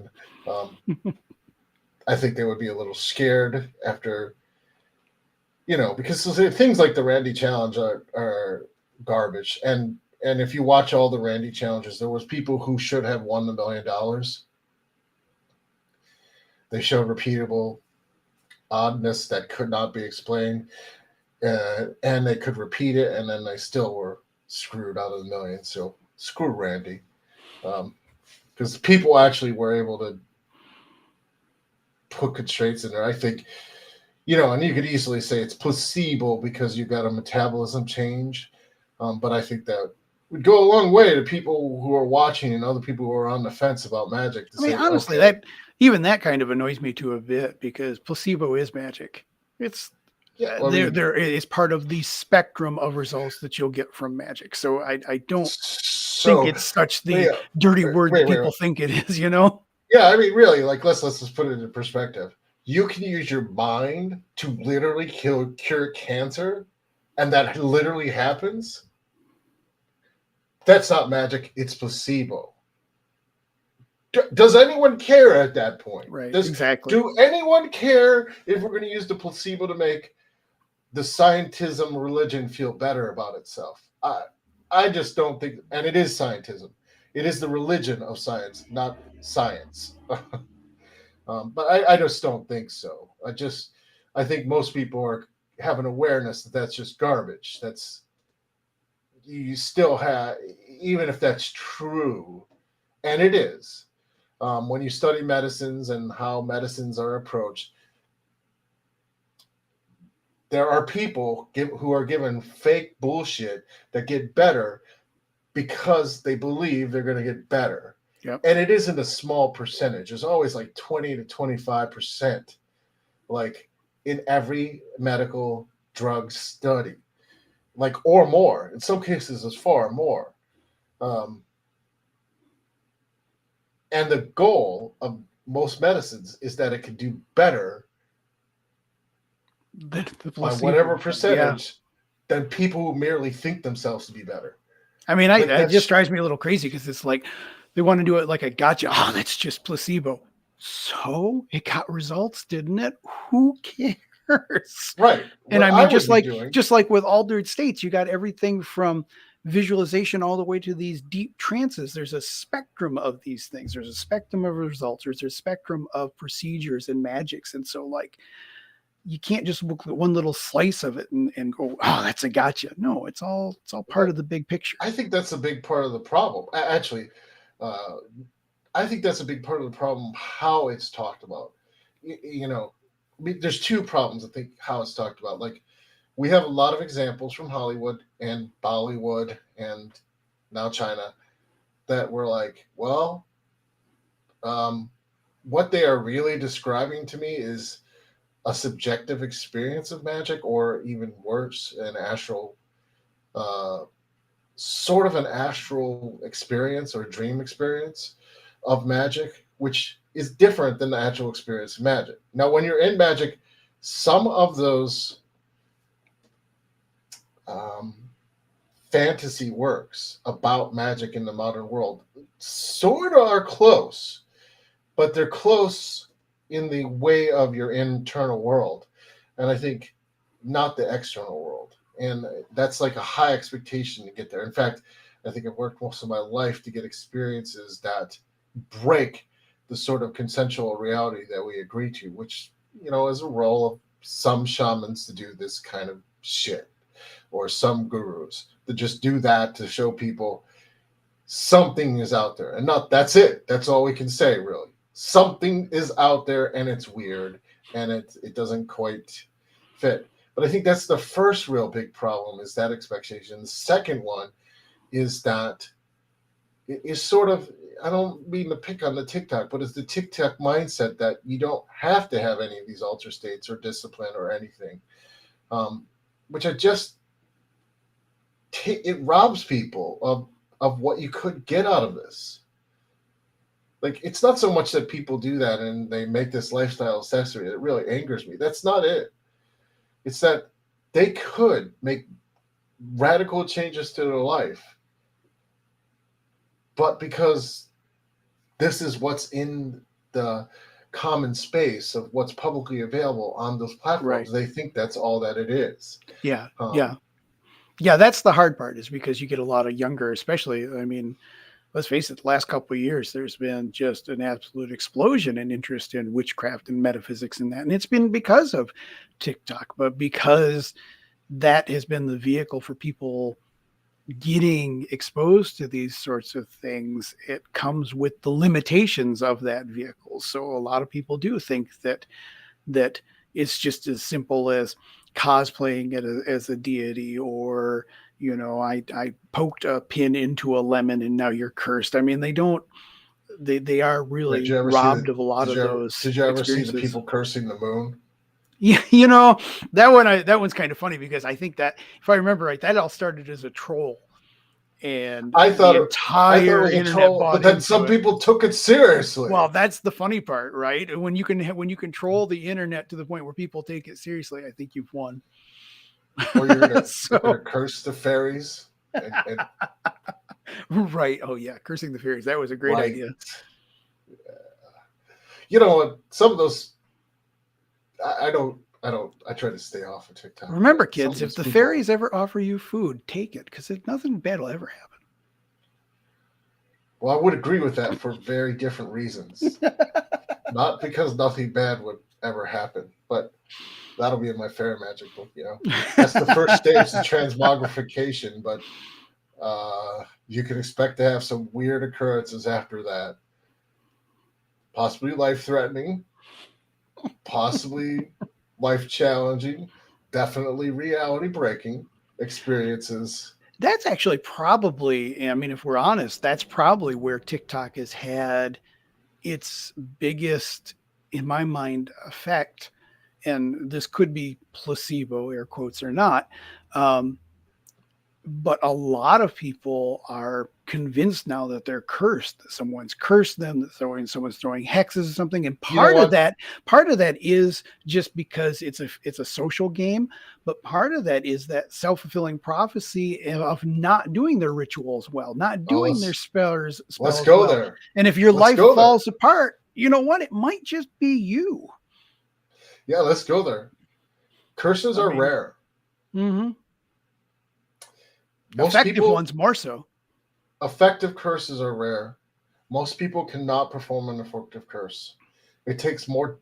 and I think they would be a little scared after, because things like the Randy Challenge are garbage. And if you watch all the Randy challenges, there was people who should have won $1 million. They showed repeatable oddness that could not be explained, and they could repeat it, and then they still were screwed out of the million. So screw Randy, because people actually were able to put constraints in there. I think, and you could easily say it's placebo because you got a metabolism change, but I think that would go a long way to people who are watching and other people who are on the fence about magic to I mean, say, honestly, okay, that kind of annoys me to a bit, because placebo is magic. It's yeah, well, there is part of the spectrum of results that you'll get from magic. So I don't think so it's such the yeah, dirty word that wait. people think it is, Yeah, I mean, really, like let's just put it into perspective. You can use your mind to literally cure cancer, and that literally happens. That's not magic; it's placebo. Does anyone care at that point? Right, exactly. Do anyone care if we're going to use the placebo to make the scientism religion feel better about itself? I just don't think, and it is scientism. It is the religion of science, not science. But I just don't think so. I think most people have an awareness that that's just garbage. That's you still have, even if that's true, and it is. When you study medicines and how medicines are approached, there are people who are given fake bullshit that get better because they believe they're going to get better. Yep. And it isn't a small percentage. It's always like 20 to 25%, like in every medical drug study, like, or more. In some cases, it's far more. And the goal of most medicines is that it can do better The by placebo whatever effect, percentage than people who merely think themselves to be better. I mean, Like it just drives me a little crazy, because it's like they want to do it like a gotcha. Oh, that's just placebo. So it got results, didn't it? Who cares? right. And What I I mean, would be doing, just like with altered states, you got everything from visualization all the way to these deep trances. There's a spectrum of these things. There's a spectrum of results. There's a spectrum of procedures and magics. And so, like, you can't just look at one little slice of it and go, oh, that's a gotcha. No, it's all part of the big picture. I think that's a big part of the problem. Actually, uh, I think that's a big part of the problem, how it's talked about. There's two problems, I think, how it's talked about. Like, we have a lot of examples from Hollywood and Bollywood and now China that were like, well, what they are really describing to me is a subjective experience of magic, or even worse, an astral, uh, sort of an astral experience or dream experience of magic, which is different than the actual experience of magic. Now, when you're in magic, some of those um, fantasy works about magic in the modern world sort of are close, but they're close in the way of your internal world. And I think not the external world. And that's like a high expectation to get there. In fact, I think I've worked most of my life to get experiences that break the sort of consensual reality that we agree to, which, is a role of some shamans to do this kind of shit, or some gurus that just do that to show people something is out there. And not that's it. That's all we can say, really. Something is out there, and it's weird, and it doesn't quite fit. But I think that's the first real big problem, is that expectation. The second one is that it is sort of, I don't mean to pick on the TikTok, but it's the TikTok mindset that you don't have to have any of these alter states or discipline or anything, which I just, it robs people of what you could get out of this. Like, it's not so much that people do that and they make this lifestyle accessory. It really angers me. That's not it. It's that they could make radical changes to their life, but because this is what's in the common space of what's publicly available on those platforms, they think that's all that it is. Yeah. Yeah, that's the hard part, is because you get a lot of younger, especially, I mean, let's face it, the last couple of years, there's been just an absolute explosion in interest in witchcraft and metaphysics and that. And it's been because of TikTok, but because that has been the vehicle for people getting exposed to these sorts of things, it comes with the limitations of that vehicle. So a lot of people do think that it's just as simple as cosplaying it as a deity, or I poked a pin into a lemon and now you're cursed. I mean, they are really robbed of a lot of those did you ever see the experiences. people cursing the moon? Yeah, that one's kind of funny, because I think that, if I remember right, that all started as a troll, and I thought the it entire was a internet troll, bought but then into some it. people took it seriously. Well, that's the funny part, right? When you control the internet to the point where people take it seriously, I think you've won. Or you're gonna curse the fairies. And right. Oh yeah, cursing the fairies. That was a great idea. You know what? Some of those, I try to stay off of TikTok. Remember, kids, if the fairies ever offer you food, take it, because nothing bad will ever happen. Well, I would agree with that for very different reasons. Not because nothing bad would ever happen, but that'll be in my fairy magic book. That's the first stage, the transmogrification. But you can expect to have some weird occurrences after that. Possibly life-threatening, possibly life-challenging, definitely reality-breaking experiences. That's actually probably, I mean, if we're honest, that's probably where TikTok has had its biggest, in my mind, effect. And this could be placebo, air quotes or not. But a lot of people are convinced now that they're cursed, that someone's cursed them, that someone's throwing hexes or something. And part of that is just because it's a social game, but part of that is that self-fulfilling prophecy of not doing their rituals well, not doing their spells. Let's go well. there. And if your life falls apart, you know what? It might just be you. Yeah, let's go there. Curses are rare. Mm-hmm. Effective ones more so. Effective curses are rare. Most people cannot perform an effective curse. It takes more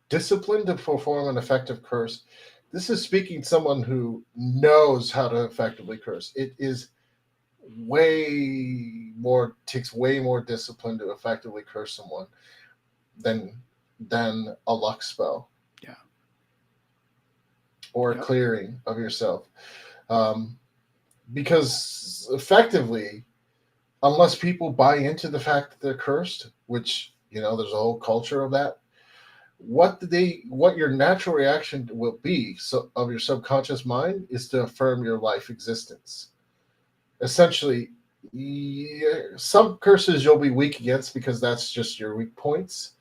discipline to perform an effective curse. This is speaking someone who knows how to effectively curse. It is takes way more discipline to effectively curse someone than a luck spell. Yeah. Or a clearing of yourself. Because effectively, unless people buy into the fact that they're cursed, which, there's a whole culture of that, what your natural reaction will be of your subconscious mind is to affirm your life existence. Essentially, some curses you'll be weak against because that's just your weak points.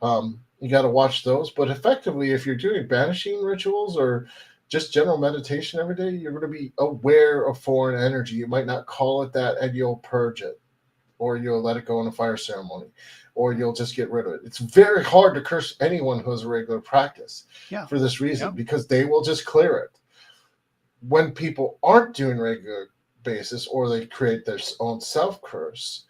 You got to watch those. But effectively, if you're doing banishing rituals or just general meditation every day, you're going to be aware of foreign energy. You might not call it that, and you'll purge it, or you'll let it go in a fire ceremony, or you'll just get rid of it. It's very hard to curse anyone who has a regular practice for this reason, because they will just clear it. When people aren't doing regular basis, or they create their own self-curse,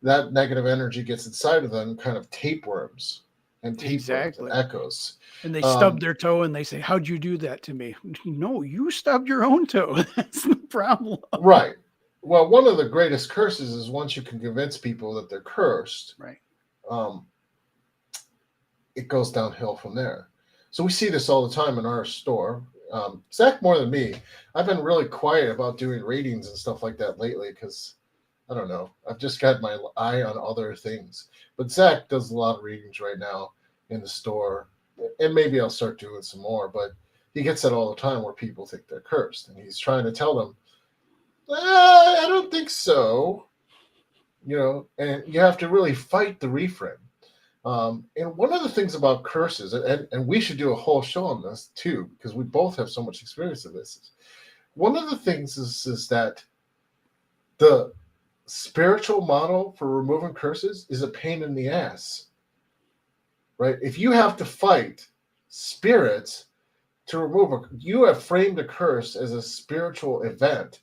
that negative energy gets inside of them, kind of tapeworms and tapeworms and echoes. And they stub their toe and they say, "How'd you do that to me?" No, you stubbed your own toe. That's the problem. Right. Well, one of the greatest curses is once you can convince people that they're cursed, right? It goes downhill from there. So we see this all the time in our store. Zach, more than me, I've been really quiet about doing ratings and stuff like that lately because, I don't know, I've just got my eye on other things. But Zach does a lot of readings right now in the store. And maybe I'll start doing some more, but he gets that all the time where people think they're cursed. And he's trying to tell them, I don't think so. and you have to really fight the reframe. And one of the things about curses, and we should do a whole show on this too, because we both have so much experience in this. One of the things is that the spiritual model for removing curses is a pain in the ass, right? If you have to fight spirits to you have framed a curse as a spiritual event.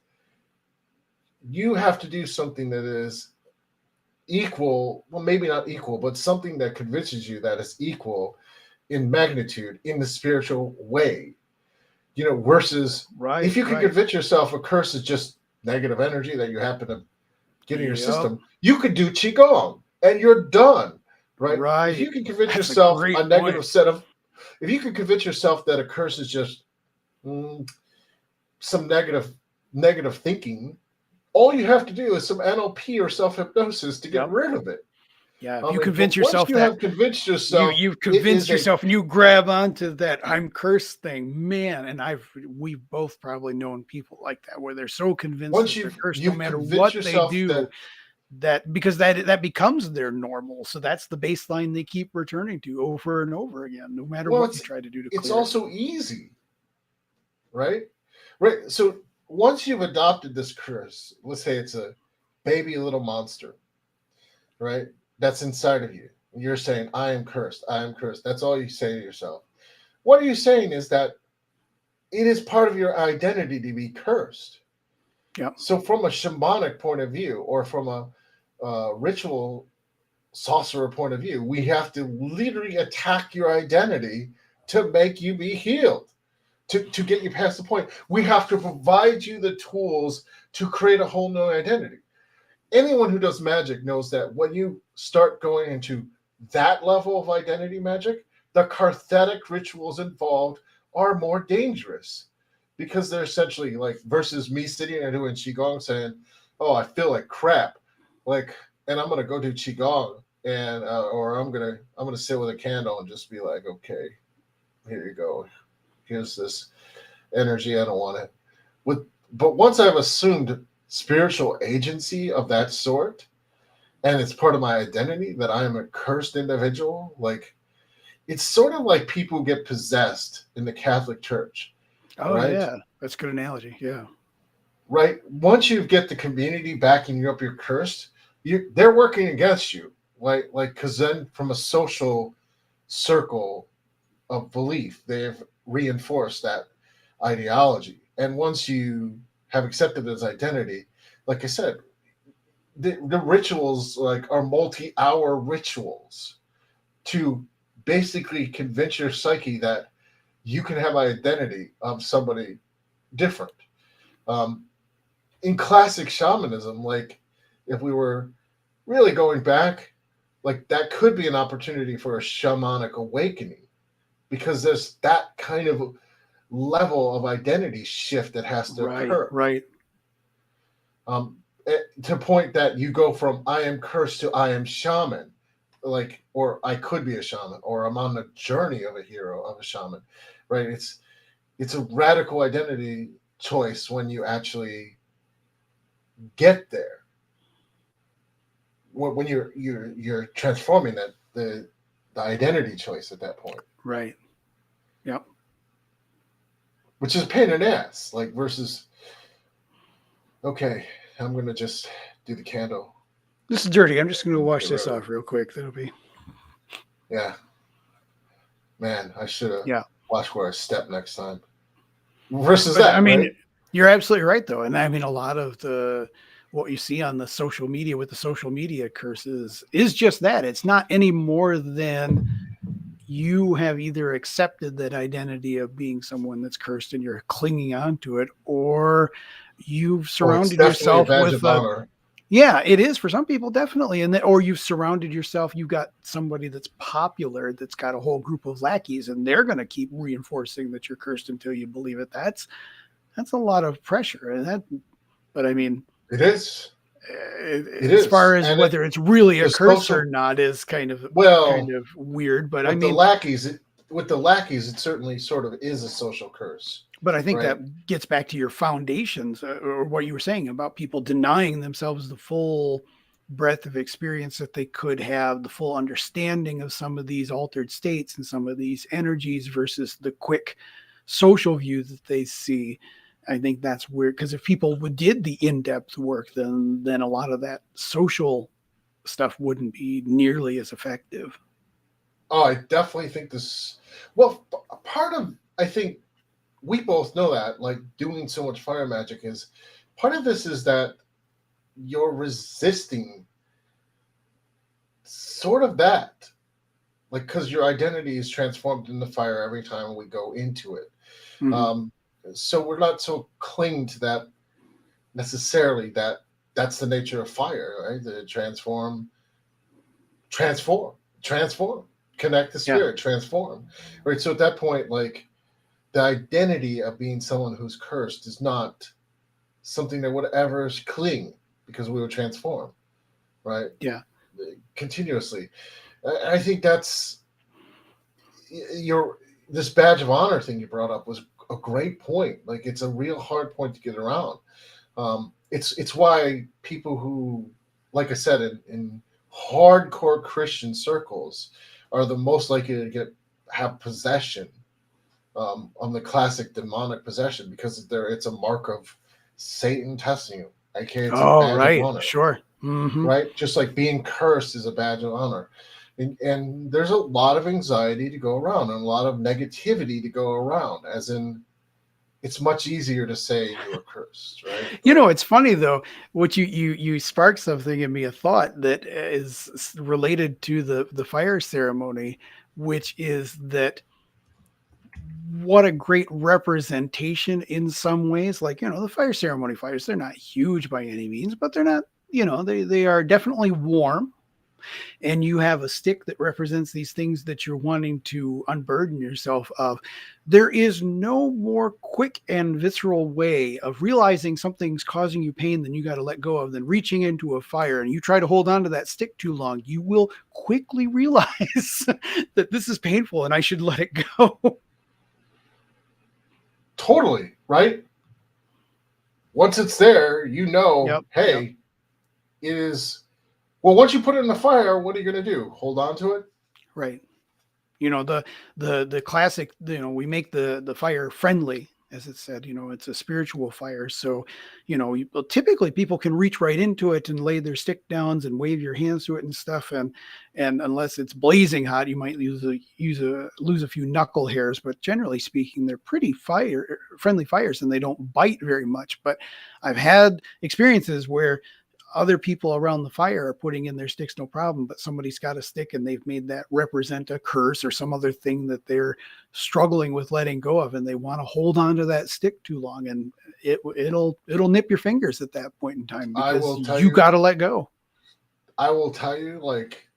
You have to do something that is equal, well, maybe not equal, but something that convinces you that it's equal in magnitude in the spiritual way, versus if you can convince yourself a curse is just negative energy that you happen to get in your system, you could do Qigong and you're done, right? If you can convince yourself a negative set of, if you can convince yourself that a curse is just some negative thinking, all you have to do is some NLP or self-hypnosis to get rid of it. Yeah, if you convince yourself you have convinced yourself, you've convinced yourself, and you grab onto that "I'm cursed" thing, man. And we've both probably known people like that, where they're so convinced that they're cursed, no matter what they do, that because that becomes their normal. So that's the baseline they keep returning to over and over again, no matter what you try to do to clear it. It's also easy, right? Right. So once you've adopted this curse, let's say it's a baby little monster, right? That's inside of you. You're saying, I am cursed. I am cursed. That's all you say to yourself. What are you saying is that it is part of your identity to be cursed. Yeah. So from a shamanic point of view, or from a ritual sorcerer point of view, we have to literally attack your identity to make you be healed. To get you past the point, we have to provide you the tools to create a whole new identity. Anyone who does magic knows that when you start going into that level of identity magic, the cathartic rituals involved are more dangerous, because they're essentially like, versus me sitting and doing Qigong saying, oh, I feel like crap, and I'm going to go do Qigong, and or I'm going to sit with a candle and just be like, okay, here you go. Here's this energy. I don't want it. But once I've assumed spiritual agency of that sort, and it's part of my identity that I am a cursed individual, it's sort of like people get possessed in the Catholic Church. Oh, right? Yeah. That's a good analogy. Yeah. Right. Once you get the community backing you up, you're cursed. They're working against you. Because then from a social circle of belief, they've reinforced that ideology. And once you have accepted its identity, like I said, the rituals are multi-hour rituals to basically convince your psyche that you can have identity of somebody different. In classic shamanism, if we were really going back, that could be an opportunity for a shamanic awakening, because there's that kind of level of identity shift that has to occur. Right. To point that you go from I am cursed to I am shaman, or I could be a shaman, or I'm on the journey of a hero, of a shaman, right? It's a radical identity choice when you actually get there. When you're transforming the identity choice at that point. Right. Yep. Which is a pain in the ass, versus, okay, I'm going to just do the candle. This is dirty. I'm just going to wash this off real quick. That'll be. Yeah. Man, I should have watched where I step next time. Versus that, right? You're absolutely right, though. And a lot of what you see on the social media with the social media curses is just that. It's not any more than you have either accepted that identity of being someone that's cursed and you're clinging on to it, or you've surrounded yourself with yeah, it is for some people, definitely. Or you've surrounded yourself, you've got somebody that's popular, that's got a whole group of lackeys, and they're going to keep reinforcing that you're cursed until you believe it. That's a lot of pressure. It is. As far as whether it's really a curse or not is kind of weird. But with the lackeys, it certainly sort of is a social curse. But I think that gets back to your foundations, or what you were saying about people denying themselves the full breadth of experience that they could have, the full understanding of some of these altered states and some of these energies versus the quick social view that they see. I think that's weird, because if people did the in-depth work, then a lot of that social stuff wouldn't be nearly as effective. Oh, I definitely think this. Well, part of I think we both know that, like, doing so much fire magic is part of this is that you're resisting sort of that, like, because your identity is transformed in the fire every time we go into it. Mm-hmm. So we're not so cling to that necessarily. That's the nature of fire, right? To transform, connect the Yeah. spirit, transform, right? So at that point, like, the identity of being someone who's cursed is not something that would ever cling because we were transformed, right? Yeah. Continuously. I think that's your this badge of honor thing you brought up was a great point. Like, it's a real hard point to get around. It's why people who, like I said, in hardcore Christian circles, are the most likely to have possession, on the classic demonic possession, because it's a mark of Satan testing you. Okay, it's a Oh, badge of right. honor, Sure. Mm-hmm. right? Just like being cursed is a badge of honor. And there's a lot of anxiety to go around and a lot of negativity to go around, as in it's much easier to say you were cursed, right? It's funny though. What you sparked something in me, a thought that is related to the fire ceremony, which is that what a great representation in some ways. Like, the fire ceremony fires, they're not huge by any means, but they're not, they are definitely warm. And you have a stick that represents these things that you're wanting to unburden yourself of. There is no more quick and visceral way of realizing something's causing you pain than you got to let go of than reaching into a fire. And you try to hold on to that stick too long, you will quickly realize that this is painful and I should let it go. Totally, right? Once it's there, Yep. hey, it is. Well, once you put it in the fire, what are you going to do? Hold on to it? Right. The classic, we make the fire friendly, as it said. It's a spiritual fire, so typically people can reach right into it and lay their stick downs and wave your hands to it and stuff, and unless it's blazing hot, you might lose a few knuckle hairs, but generally speaking, they're pretty fire friendly fires and they don't bite very much. But I've had experiences where other people around the fire are putting in their sticks, no problem, but somebody's got a stick and they've made that represent a curse or some other thing that they're struggling with letting go of, and they want to hold on to that stick too long, and it'll nip your fingers at that point in time, because you got to let go. I will tell you, like,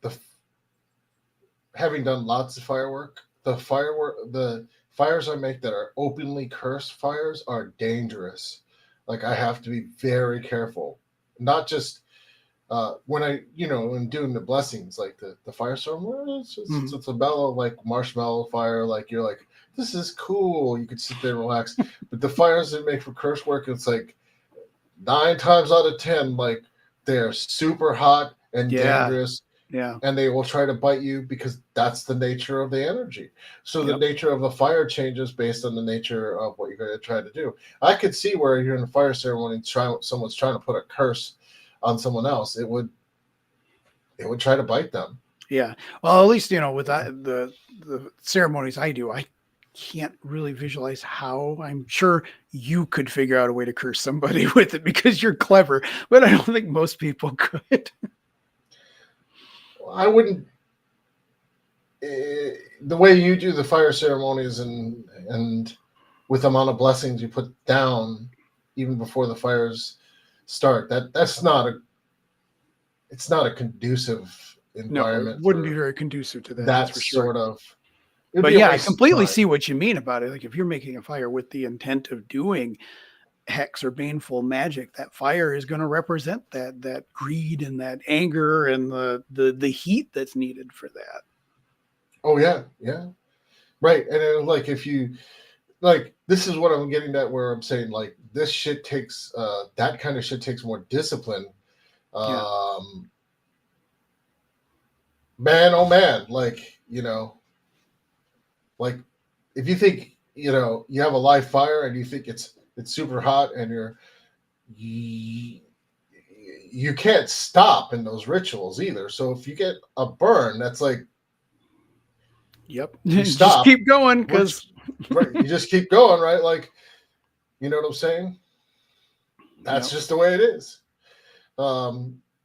having done lots of firework, the fires I make that are openly cursed fires are dangerous. Like, I have to be very careful. Not just when in doing the blessings, like the firestorm, it's a mellow, like, marshmallow fire. Like, you're like, this is cool. You could sit there and relax. But the fires that make for curse work, it's like 9 times out of 10, like, they're super hot and dangerous. Yeah. And they will try to bite you because that's the nature of the energy. So the nature of the fire changes based on the nature of what you're going to try to do. I could see where you're in a fire ceremony, someone's trying to put a curse on someone else. It would try to bite them. Yeah. Well, at least, with the ceremonies I do, I can't really visualize how. I'm sure you could figure out a way to curse somebody with it because you're clever, but I don't think most people could. I wouldn't. The way you do the fire ceremonies and with the amount of blessings you put down even before the fires start, it's not a conducive environment. No, it wouldn't be very conducive to that. That's for sure. sort of. But yeah, I completely see what you mean about it. Like, if you're making a fire with the intent of doing hex or baneful magic, that fire is going to represent that greed and that anger and the heat that's needed for that. Oh yeah, right. And it, like, if you like, this is what I'm getting at, where I'm saying, like, this shit takes that kind of shit takes more discipline man, oh man, like, like if you think, you have a live fire and you think it's super hot and you, you can't stop in those rituals either. So if you get a burn, that's like Yep. you Just stop, keep going because which right, you just keep going, right? Like, you know what I'm saying? That's yep. just the way it is.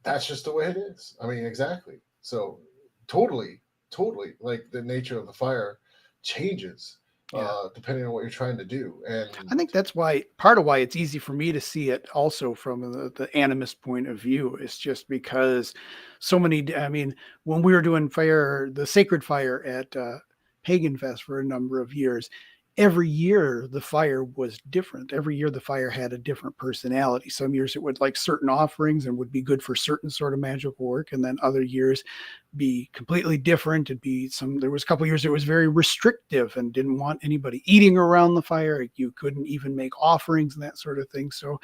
That's just the way it is. I mean, exactly. So totally, totally, like the nature of the fire changes Yeah. depending on what you're trying to do. I And think that's why part of why it's easy for me to see it also from the animist point of view is just because so many, I mean, when we were doing the sacred fire at Pagan Fest for a number of years, every year the fire was different. Every year the fire had a different personality. Some years it would like certain offerings and would be good for certain sort of magical work. And then other years be completely different. There was a couple of years it was very restrictive and didn't want anybody eating around the fire. You couldn't even make offerings and that sort of thing. So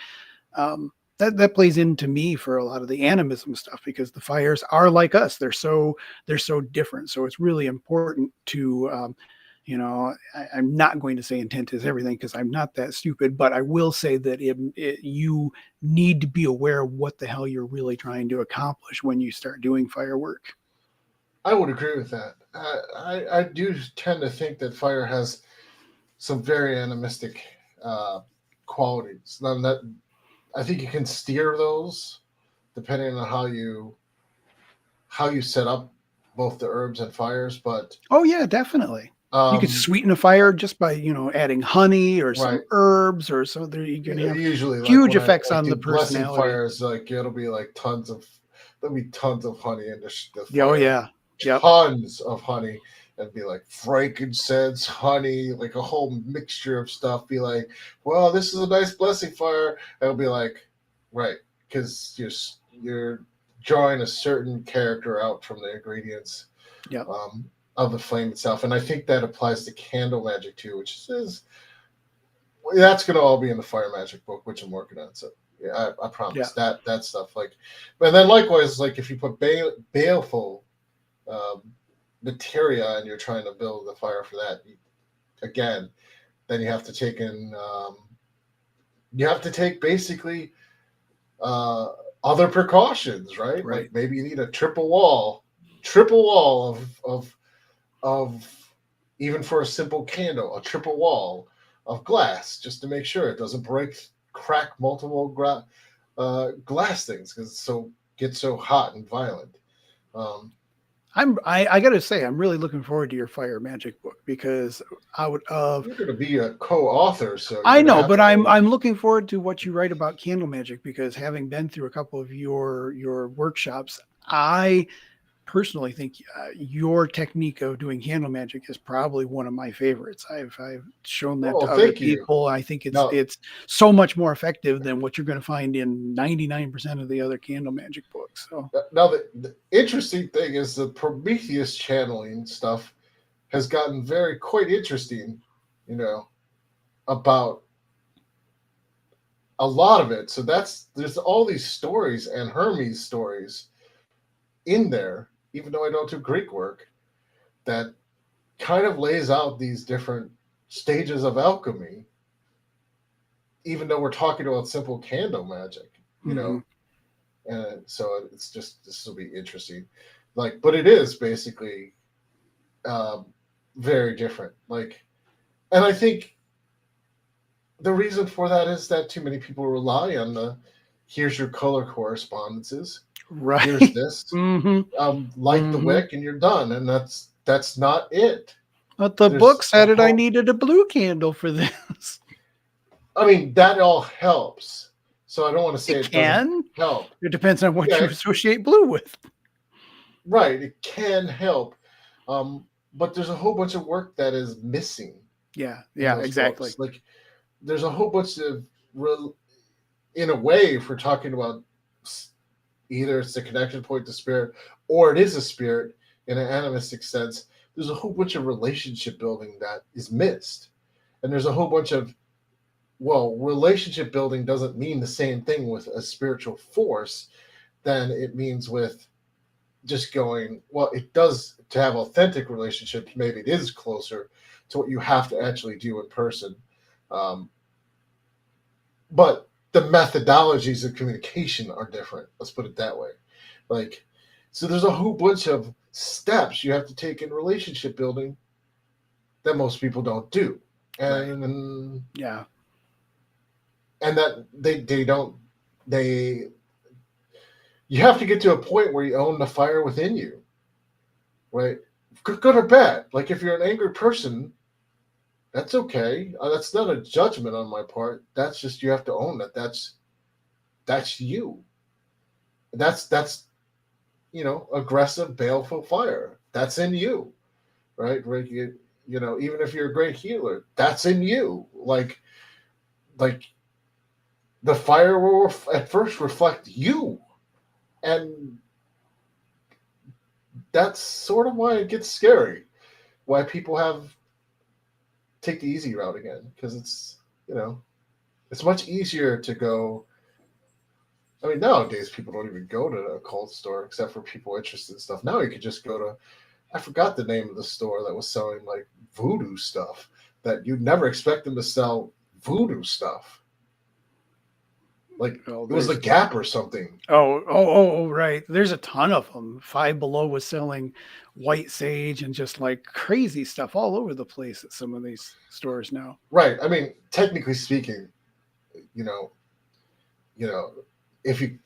that plays into me for a lot of the animism stuff because the fires are like us. They're so different. So it's really important to I'm not going to say intent is everything because I'm not that stupid, but I will say that you need to be aware of what the hell you're really trying to accomplish when you start doing firework. I would agree with that. I do tend to think that fire has some very animistic uh, qualities. Now, that I think you can steer those depending on how you set up both the herbs and fires. But Oh yeah, definitely. You could um, sweeten a fire just by, adding honey or some right, herbs or so there you can have usually like huge when effects I on do the blessing personality. fires, like there'll be tons of honey in the Yeah, oh fire, yeah. Yep. tons of honey. And be like frankincense, honey, like a whole mixture of stuff. Be like, well, this is a nice blessing fire. And it'll be like, right, because you're drawing a certain character out from the ingredients Yep. um, of the flame itself. And I think that applies to candle magic too, which is that's going to all be in the fire magic book, which I'm working on. So yeah, I Yeah. promise that stuff. Like, but then likewise, like if you put baleful um, materia and you're trying to build the fire for that, again, then you have to take in you have to take basically uh, other precautions, right? Right. Like maybe you need a triple wall of even for a simple candle, a triple wall of glass just to make sure it doesn't crack multiple glass things because gets so hot and violent. Um, I gotta say, I'm really looking forward to your fire magic book because I would you're going to be a co-author, so you're I going to know, have but to. I'm looking forward to what you write about candle magic because having been through a couple of your workshops, I personally think your technique of doing candle magic is probably one of my favorites. I've shown that Oh, to other thank you. people. I think Now, it's so much more effective than what you're going to find in 99% of the other candle magic books. So the interesting thing is the Prometheus channeling stuff has gotten very quite interesting, you know, about a lot of it. So there's all these stories and Hermes stories in there, even though I don't do Greek work, that kind of lays out these different stages of alchemy, even though we're talking about simple candle magic, you mhm. know. And so it's just this will be interesting. Like, but it is basically um, very different. Like, and I think the reason for that is that too many people rely on the here's your color correspondences, here's Right. this, hmm light the hmm wick, and you're done. And that's not it. But the book There's a said it. I whole. needed a blue candle for this. I mean, that all helps. So I don't want to say It it doesn't can. help. It depends on what Yeah, you associate blue with. right. It can help, but there's a whole bunch of work that is missing Yeah. in Yeah. those Exactly. books. Like, there's a whole bunch of in a way, if we're talking about either it's the connection point to spirit or it is a spirit in an animistic sense, there's a whole bunch of relationship building that is missed. And there's a whole bunch of, well, relationship building doesn't mean the same thing with a spiritual force than it means with just going, well, it does to have authentic relationships. Maybe it is closer to what you have to actually do in person. Um, but the methodologies of communication are different. Let's put it that way. Like, so there's a whole bunch of steps you have to take in relationship building that most people don't do. And yeah, and that they don't, you have to get to a point where you own the fire within you, right? Good or bad. Like if you're an angry person, that's okay. That's not a judgment on my part. That's just, you have to own that. That's you. That's aggressive, baleful fire. That's in you, right? Even if you're a great healer, that's in you. Like the fire will at first reflect you, and that's sort of why it gets scary. Why people take the easy route again, because it's much easier to go. I mean, nowadays people don't even go to a cult store except for people interested in stuff. Now you could just go to, I forgot the name of the store that was selling like voodoo stuff that you'd never expect them to sell voodoo stuff. Like it was the Gap or something. Right. There's a ton of them. Five Below was selling white sage and just like crazy stuff all over the place at some of these stores now. Right. I mean, technically speaking, you know, if you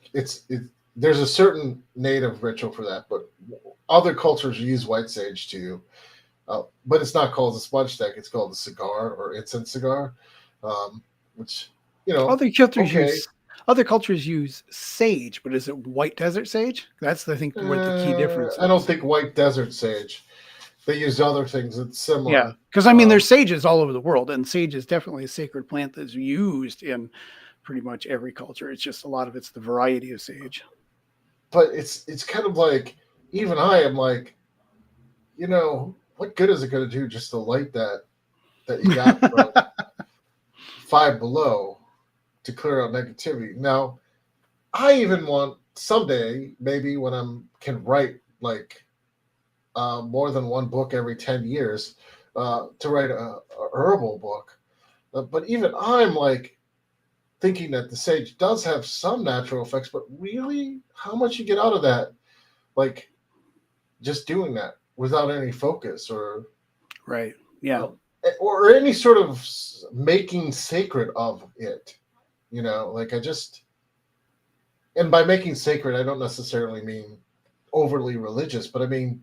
there's a certain native ritual for that, but other cultures use white sage too. But it's not called a smudge stick; it's called a cigar or incense cigar, which Other cultures use sage, but is it white desert sage? That's I think what the key difference is. I don't think white desert sage. They use other things that's similar. Yeah, because I mean, there's sages all over the world, and sage is definitely a sacred plant that's used in pretty much every culture. It's just a lot of it's the variety of sage. But it's kind of like, even I am like, what good is it going to do just to light that you got from Five Below to clear out negativity? Now, I even want someday, maybe when I can write like more than one book every 10 years, to write a herbal book. But even I'm like thinking that the sage does have some natural effects, but really, how much you get out of that? Like just doing that without any focus or right, yeah, or any sort of making sacred of it. And by making sacred, I don't necessarily mean overly religious, but I mean,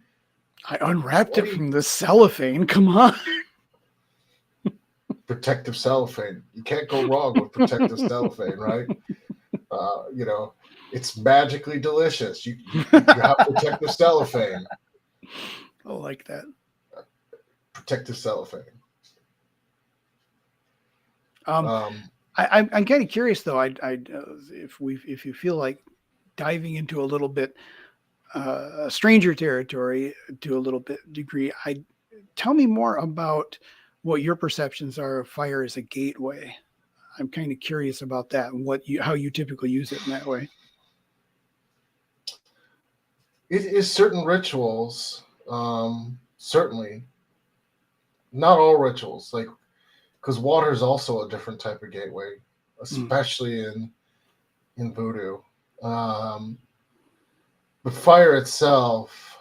I unwrapped it from the cellophane. Come on. Protective cellophane. You can't go wrong with protective cellophane, right? It's magically delicious. You have protective cellophane. I like that. Protective cellophane. I'm kind of curious though. If you feel like diving into a little bit stranger territory to a little bit degree, tell me more about what your perceptions are of fire as a gateway. I'm kind of curious about that and how you typically use it in that way. It is certain rituals, certainly. Not all rituals, like, because water is also a different type of gateway, especially in voodoo. But fire itself,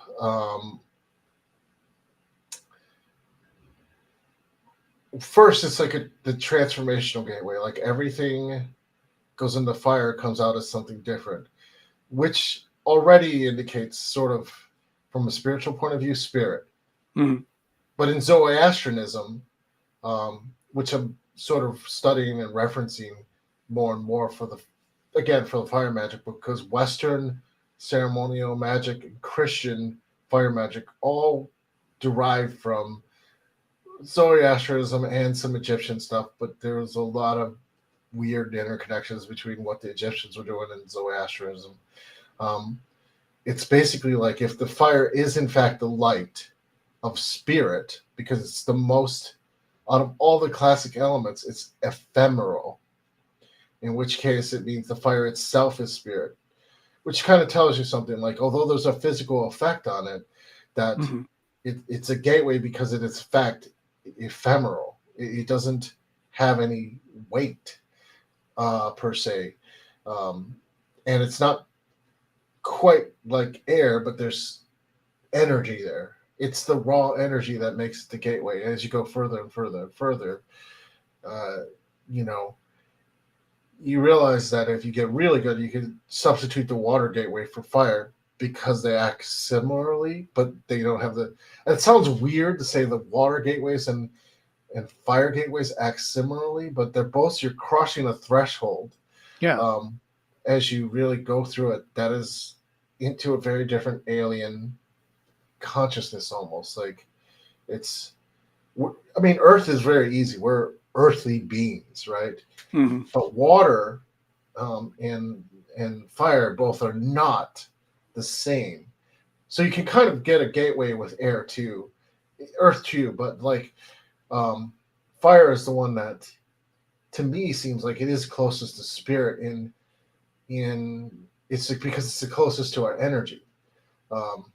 first it's like the transformational gateway. Like everything goes into fire, comes out as something different, which already indicates sort of, from a spiritual point of view, spirit. Mm-hmm. But in Zoroastrianism, which I'm sort of studying and referencing more and more for the fire magic, because Western ceremonial magic and Christian fire magic all derive from Zoroastrianism and some Egyptian stuff, but there's a lot of weird interconnections between what the Egyptians were doing and Zoroastrianism. It's basically like, if the fire is in fact the light of spirit, because it's the most, out of all the classic elements, it's ephemeral, in which case it means the fire itself is spirit. which kind of tells you something. Like, although there's a physical effect on it, that Hmm. it's a gateway because it is fact ephemeral. It doesn't have any weight per se, um, and it's not quite like air, but there's energy there. It's the raw energy that makes it the gateway. As you go further and further and further, uh, you know, you realize that if you get really good, you can substitute the water gateway for fire because they act similarly, but they don't have the. And it sounds weird to say the water gateways and fire gateways act similarly, but they're both, you're crossing a threshold Yeah. um, as you really go through it. That is into a very different alien consciousness, almost like it's. I mean, Earth is very easy. We're earthly beings, right? Hmm. But water and fire both are not the same. So you can kind of get a gateway with air too, earth too, but like um, fire is the one that to me seems like it is closest to spirit in it's because it's the closest to our energy. Um,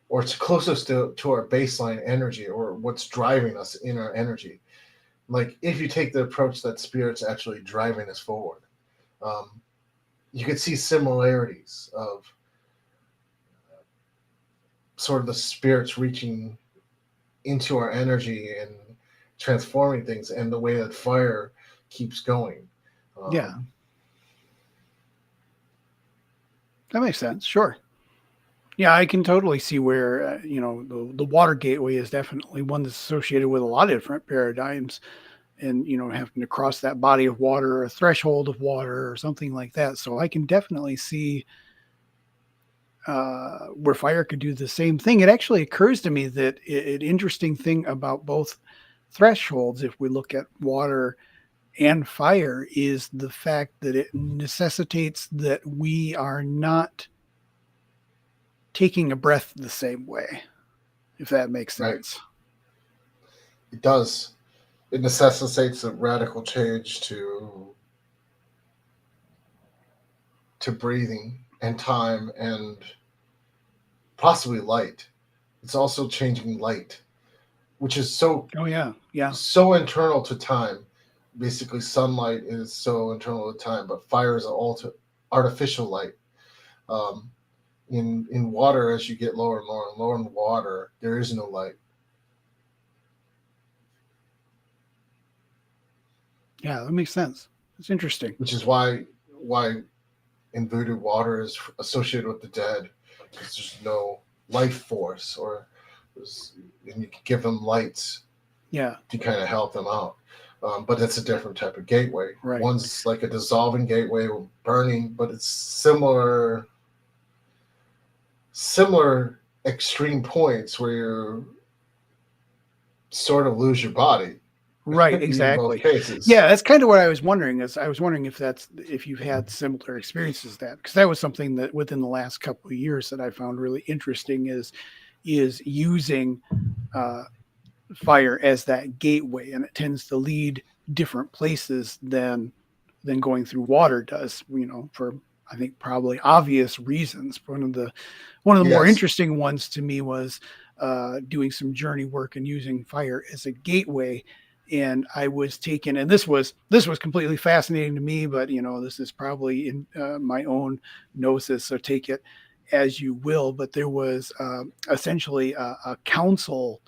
or it's closest to our baseline energy or what's driving us in our energy. Like if you take the approach that spirit's actually driving us forward, um, you could see similarities of sort of the spirits reaching into our energy and transforming things, and the way that fire keeps going. Yeah. Um, That makes sense. Sure. Yeah, I can totally see where the water gateway is definitely one that's associated with a lot of different paradigms, and having to cross that body of water, or a threshold of water, or something like that. So I can definitely see where fire could do the same thing. It actually occurs to me that an interesting thing about both thresholds, if we look at water and fire, is the fact that it necessitates that we are not taking a breath the same way, if that makes right, sense. it does. It necessitates a radical change to breathing and time and possibly light. It's also changing light, which is Oh yeah, yeah, so internal to time. Basically, sunlight is so internal to time, but fire is artificial light. Um, in water, as you get lower and lower and lower in water, there is no light. yeah. That makes sense. It's interesting. Which is why in voodoo water is associated with the dead, because there's no life force, and you can give them lights Yeah, to kind of help them out. But it's a different type of gateway. right. One's like a dissolving gateway, burning, but it's similar extreme points where you sort of lose your body Right, in both exactly. cases. Yeah, that's kind of what I was wondering. Is I was wondering if you've had similar experiences, that because that was something that within the last couple of years that I found really interesting, is using uh, fire as that gateway, and it tends to lead different places than going through water does. For I think probably obvious reasons. One of the more Yes. interesting ones to me was doing some journey work and using fire as a gateway. And I was taken, and this was completely fascinating to me. But this is probably in my own gnosis, so take it as you will. But there was essentially a council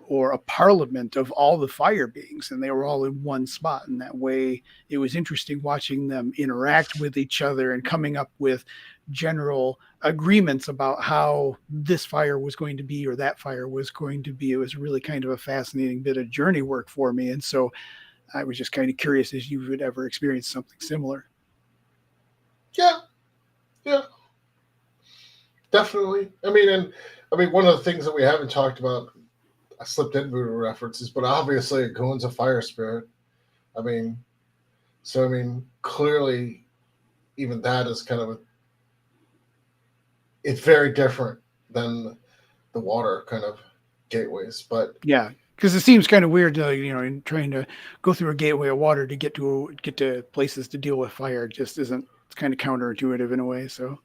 or a parliament of all the fire beings, and they were all in one spot. And that way, it was interesting watching them interact with each other and coming up with general agreements about how this fire was going to be or that fire was going to be. It was really kind of a fascinating bit of journey work for me. And so I was just kind of curious if you would ever experience something similar. Yeah. Yeah. Definitely. I mean, one of the things that we haven't talked about, I slipped in voodoo references, but obviously Goon's a fire spirit. I mean, clearly, even that is kind of it's very different than the water kind of gateways. But Yeah. Because it seems kind of weird, in trying to go through a gateway of water to get to places to deal with fire. It just isn't. It's kind of counterintuitive in a way. So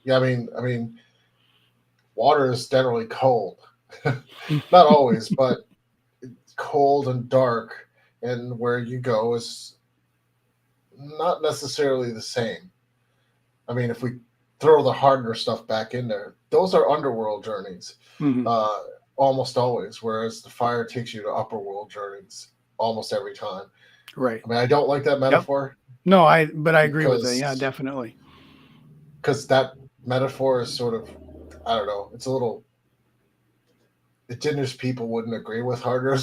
Yeah, I mean, water is generally cold. Not always, but it's cold and dark, and where you go is not necessarily the same. I mean, if we throw the harder stuff back in there, those are underworld journeys, Hmm. uh, almost always. Whereas the fire takes you to upper world journeys almost every time. Right. I mean, I don't like that Yep. metaphor No, but I agree with it. Yeah, because definitely. that metaphor is sort of, I don't know, it's a little, indigenous people wouldn't agree with harder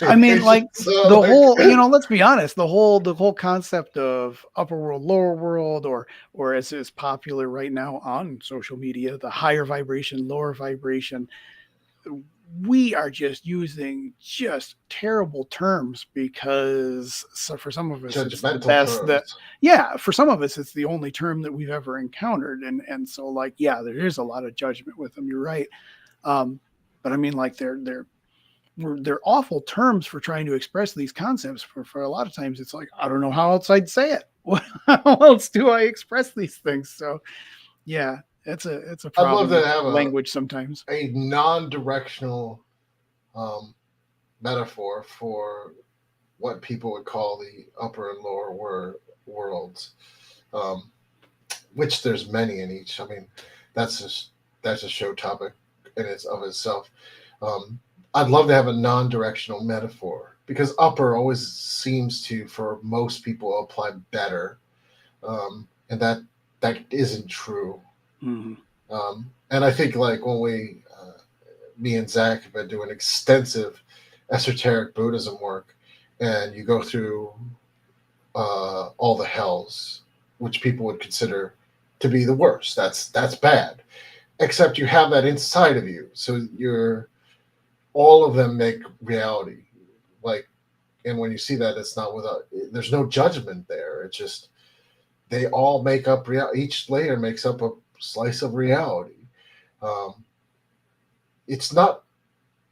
I mean, association. like So the like, whole, let's be honest, the whole concept of upper world, lower world, or as is popular right now on social media, the higher vibration, lower vibration, we are just using just terrible terms because so for some of us it's the judgmental best that terms. yeah, for some of us it's the only term that we've ever encountered, and so like yeah, there is a lot of judgment with them. You're right. Um, but I mean, like they're awful terms for trying to express these concepts. For a lot of times, it's like I don't know how else I'd say it. How else do I express these things? So yeah, it's a I'd love problem to with have language sometimes. a non-directional um, metaphor for what people would call the upper and lower worlds, um, which there's many in each. I mean, that's just that's a show topic in its of itself. Um, I'd love to have a non-directional metaphor because upper always seems to, for most people, apply better, and that isn't true. Hmm. And I think like when me and Zach have been doing extensive esoteric Buddhism work, and you go through all the hells, which people would consider to be the worst. That's bad. Except you have that inside of you, so you're all of them make reality. Like, and when you see that, it's not without. There's no judgment there. It's just they all make up reality. Each layer makes up a slice of reality. Um, it's not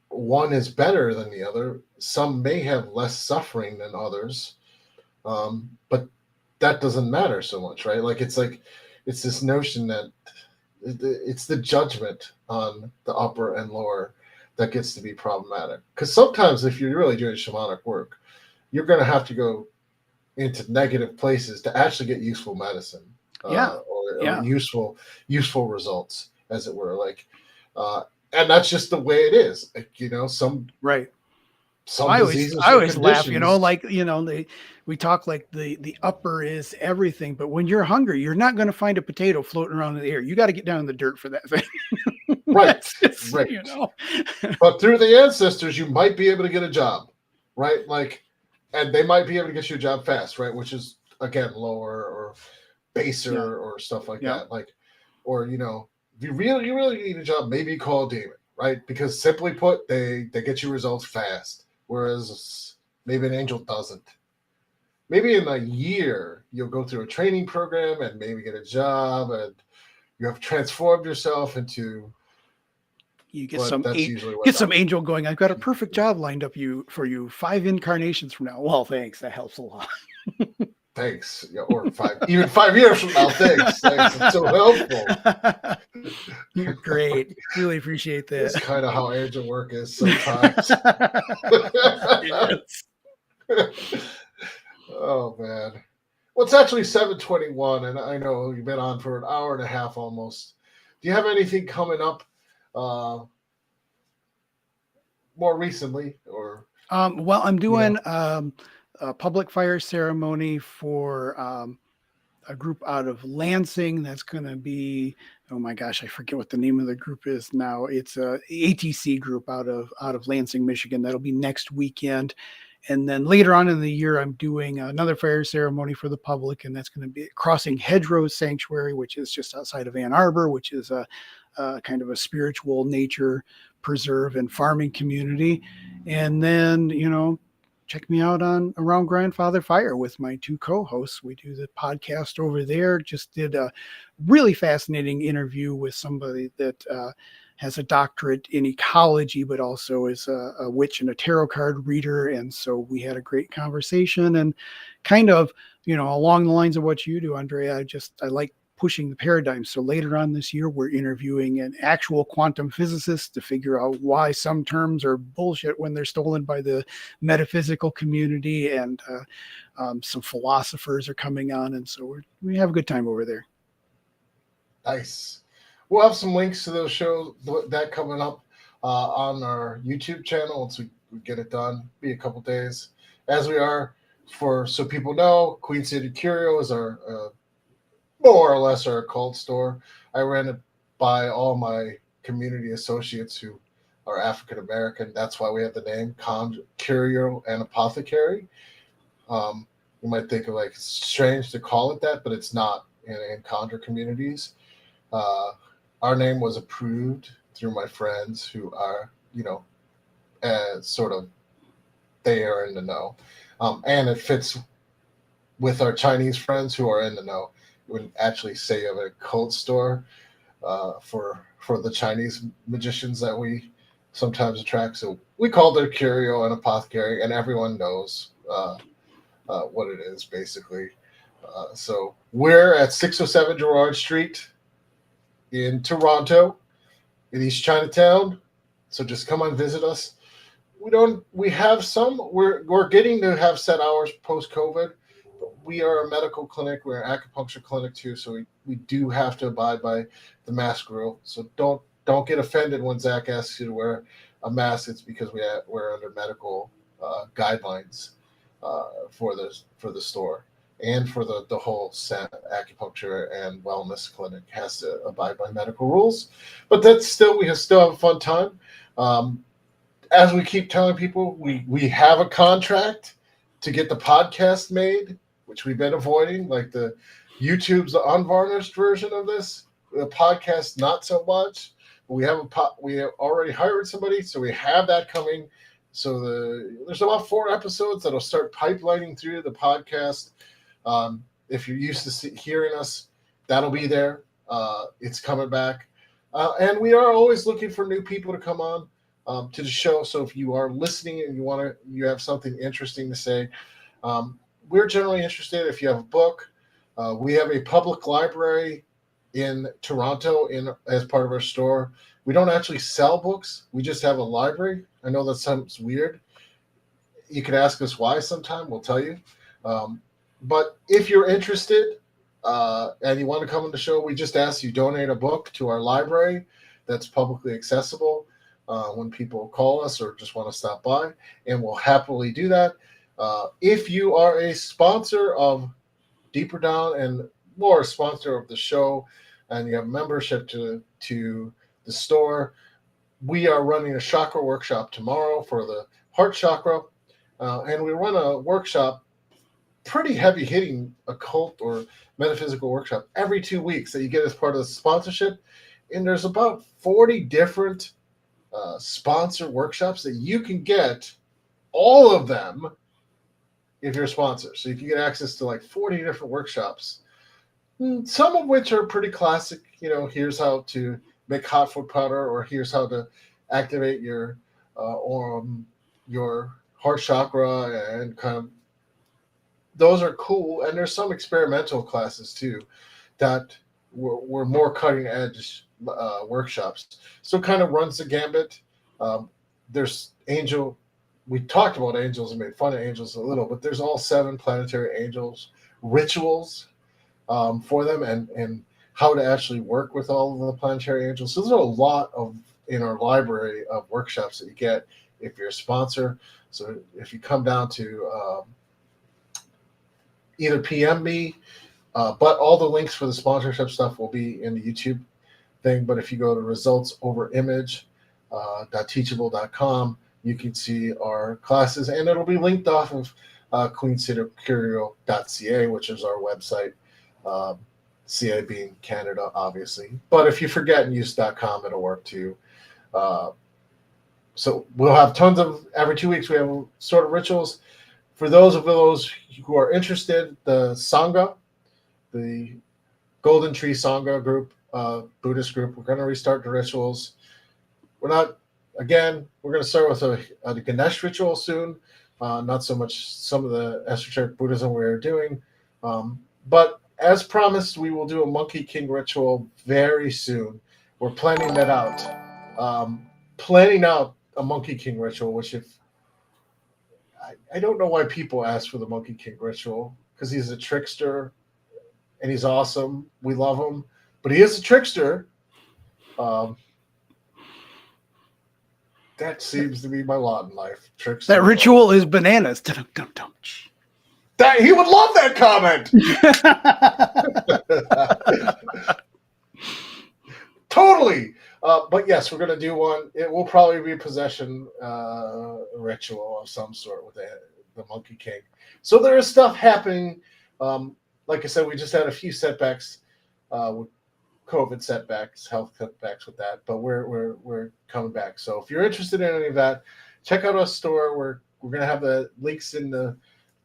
one is better than the other. Some may have less suffering than others, but that doesn't matter so much, right? Like it's this notion that it's the judgment on the upper and lower that gets to be problematic. Because sometimes, if you're really doing shamanic work, you're going to have to go into negative places to actually get useful medicine, Yeah, or yeah, useful results, as it were. Like, uh, and that's just the way it is. Like, right. some I always diseases I or always laugh, conditions. like we talk like the upper is everything, but when you're hungry, you're not going to find a potato floating around in the air. You got to get down in the dirt for that thing. Right, That's just right. you know. But through the ancestors, you might be able to get a job, right? Like, and they might be able to get you a job fast, right? Which is again lower or Yeah, baser or stuff like yeah, that. Like, or if you really need a job, maybe call a demon, right? Because simply put, they get you results fast, whereas maybe an angel doesn't. Maybe in a year you'll go through a training program and maybe get a job, and you have transformed yourself into. you get But some that's usually what get some not. angel going. I've got a perfect job lined up for you 5 incarnations from now. Well, thanks. That helps a lot. Thanks. Yeah, or even 5 years from now. Thanks. It's so helpful. You're great. Really appreciate It's that. kind of how angel work is sometimes. Yes. Oh man. Well, it's actually 7:21, and I know you've been on for an hour and a half almost. Do you have anything coming up uh, more recently, or Well, I'm you know? doing a public fire ceremony for a group out of Lansing. That's going to be, oh my gosh, I forget what the name of the group is now. It's a ATC group out of Lansing, Michigan. That'll be next weekend. And then later on in the year, I'm doing another fire ceremony for the public, and that's going to be at Crossing Hedgerows Sanctuary, which is just outside of Ann Arbor, which is a kind of a spiritual nature preserve and farming community. And then, check me out on Around Grandfather Fire with my two co-hosts. We do the podcast over there. Just did a really fascinating interview with somebody that has a doctorate in ecology, but also is a witch and a tarot card reader. And so we had a great conversation and kind of, along the lines of what you do, Andrieh. I like pushing the paradigm. So later on this year, we're interviewing an actual quantum physicist to figure out why some terms are bullshit when they're stolen by the metaphysical community, and some philosophers are coming on, and so we have a good time over there. Nice. We'll have some links to those shows that coming up on our YouTube channel once we get it done. Be a couple days, as we are so people know. Queen City Curio is our more or less our occult store. I ran it by all my community associates who are African American. That's why we have the name Curio and Apothecary. You might think of it's strange to call it that, but it's not in Conjure communities. Our name was approved through my friends who are, sort of, they are in the know. And it fits with our Chinese friends who are in the know. We would actually say of a cult store for the Chinese magicians that we sometimes attract. So we called it Curio and Apothecary, and everyone knows what it is, basically. So we're at 607 Gerrard Street in Toronto, in East Chinatown. So just come and visit us. We have some, we're getting to have set hours post-COVID. We are a medical clinic. We're an acupuncture clinic too, so we do have to abide by the mask rule. So don't get offended when Zach asks you to wear a mask. It's because we're under medical guidelines for the store, and for the whole acupuncture and wellness clinic has to abide by medical rules. But that's still, we still have a fun time. As we keep telling people, we have a contract to get the podcast made, which we've been avoiding. Like the YouTube's the unvarnished version of this. The podcast, not so much. But we have already hired somebody, so we have that coming. So there's about 4 episodes that'll start pipelining through the podcast. If you're used to hearing us, that'll be there. It's coming back. And we are always looking for new people to come on to the show. So if you are listening and you have something interesting to say, we're generally interested. If you have a book, we have a public library in Toronto as part of our store. We don't actually sell books. We just have a library. I know that sounds weird. You can ask us why sometime. We'll tell you. But if you're interested and you want to come on the show, we just ask you donate a book to our library that's publicly accessible when people call us or just want to stop by, and we'll happily do that. If you are a sponsor of Deeper Down and more a sponsor of the show, and you have membership to the store, we are running a chakra workshop tomorrow for the heart chakra, and we run a workshop, pretty heavy hitting occult or metaphysical workshop every 2 weeks that you get as part of the sponsorship. And there's about 40 different sponsor workshops that you can get, all of them, if you're a sponsor. So you can get access to 40 different workshops, some of which are pretty classic. Here's how to make hot foot powder, or here's how to activate your heart chakra, and kind of, those are cool. And there's some experimental classes too that were more cutting edge workshops. So it kind of runs the gambit. There's angel. We talked about angels and made fun of angels a little, but there's all 7 planetary angels rituals for them, and how to actually work with all of the planetary angels. So there's a lot in our library of workshops that you get if you're a sponsor. So if you come down to either PM me, but all the links for the sponsorship stuff will be in the YouTube thing. But if you go to resultsoverimage.teachable.com, you can see our classes, and it'll be linked off of queencitycurio.ca, which is our website. CA being Canada, obviously. But if you forget and use .com, it'll work too. So we'll have tons of, every 2 weeks we have sort of rituals. For those who are interested, the Sangha, the Golden Tree Sangha group, Buddhist group, we're going to restart the rituals. We're going to start with a Ganesh ritual soon. Not so much some of the esoteric Buddhism we're doing. But as promised, we will do a Monkey King ritual very soon. We're planning that out. Planning out a Monkey King ritual, which if I don't know why people ask for the Monkey King ritual, because he's a trickster and he's awesome. We love him, but he is a trickster. That seems to be my lot in life. Trickster. That ritual is bananas. That he would love that comment. Totally. But yes, we're going to do one. It will probably be a possession ritual of some sort with the Monkey King. So there is stuff happening. Like I said, we just had a few setbacks with COVID setbacks, health setbacks with that, but we're coming back. So if you're interested in any of that, check out our store. We're going to have the links in the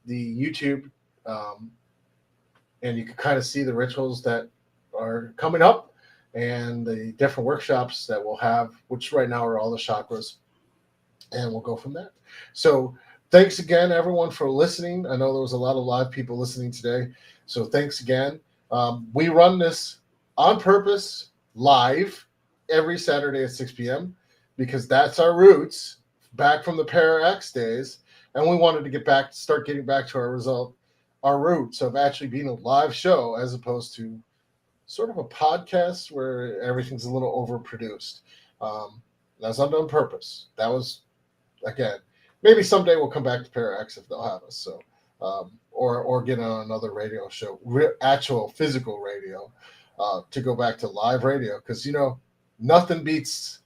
YouTube, and you can kind of see the rituals that are coming up and the different workshops that we'll have, which right now are all the chakras, and we'll go from there. So thanks again, everyone, for listening. I know there was a lot of live people listening today, so thanks again. We run this on purpose live every Saturday at 6 p.m. because that's our roots back from the Para-X days, and we wanted to start getting back to our roots of actually being a live show as opposed to sort of a podcast where everything's a little overproduced. That's not on purpose. That was, again, maybe someday we'll come back to Para-X if they'll have us. So, or get on another radio show, actual physical radio, to go back to live radio, because nothing beats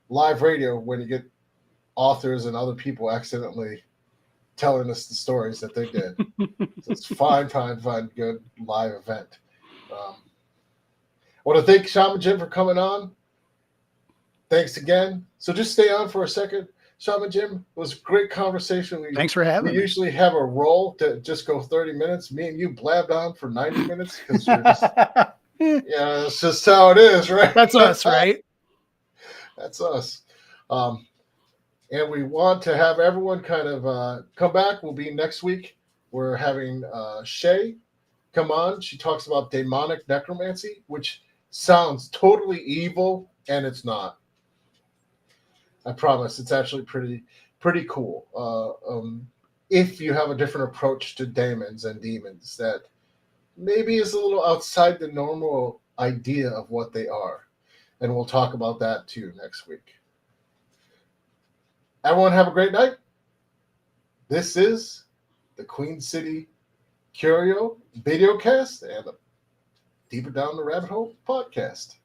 live radio when you get authors and other people accidentally telling us the stories that they did. So it's fun, good live event. I want to thank Shaman Jim for coming on. Thanks again. So just stay on for a second. Shaman Jim, it was a great conversation. Thanks for having me. We usually have a roll to just go 30 minutes. Me and you blabbed on for 90 minutes because you're just, that's just how it is, right? That's us, right? That's us. And we want to have everyone kind of come back. We'll be next week. We're having Shay come on. She talks about demonic necromancy, which sounds totally evil, and it's not. I promise. It's actually pretty cool. If you have a different approach to demons and demons that maybe is a little outside the normal idea of what they are. And we'll talk about that too next week. Everyone have a great night. This is the Queen City Curio Videocast and the Deeper Down the Rabbit Hole podcast.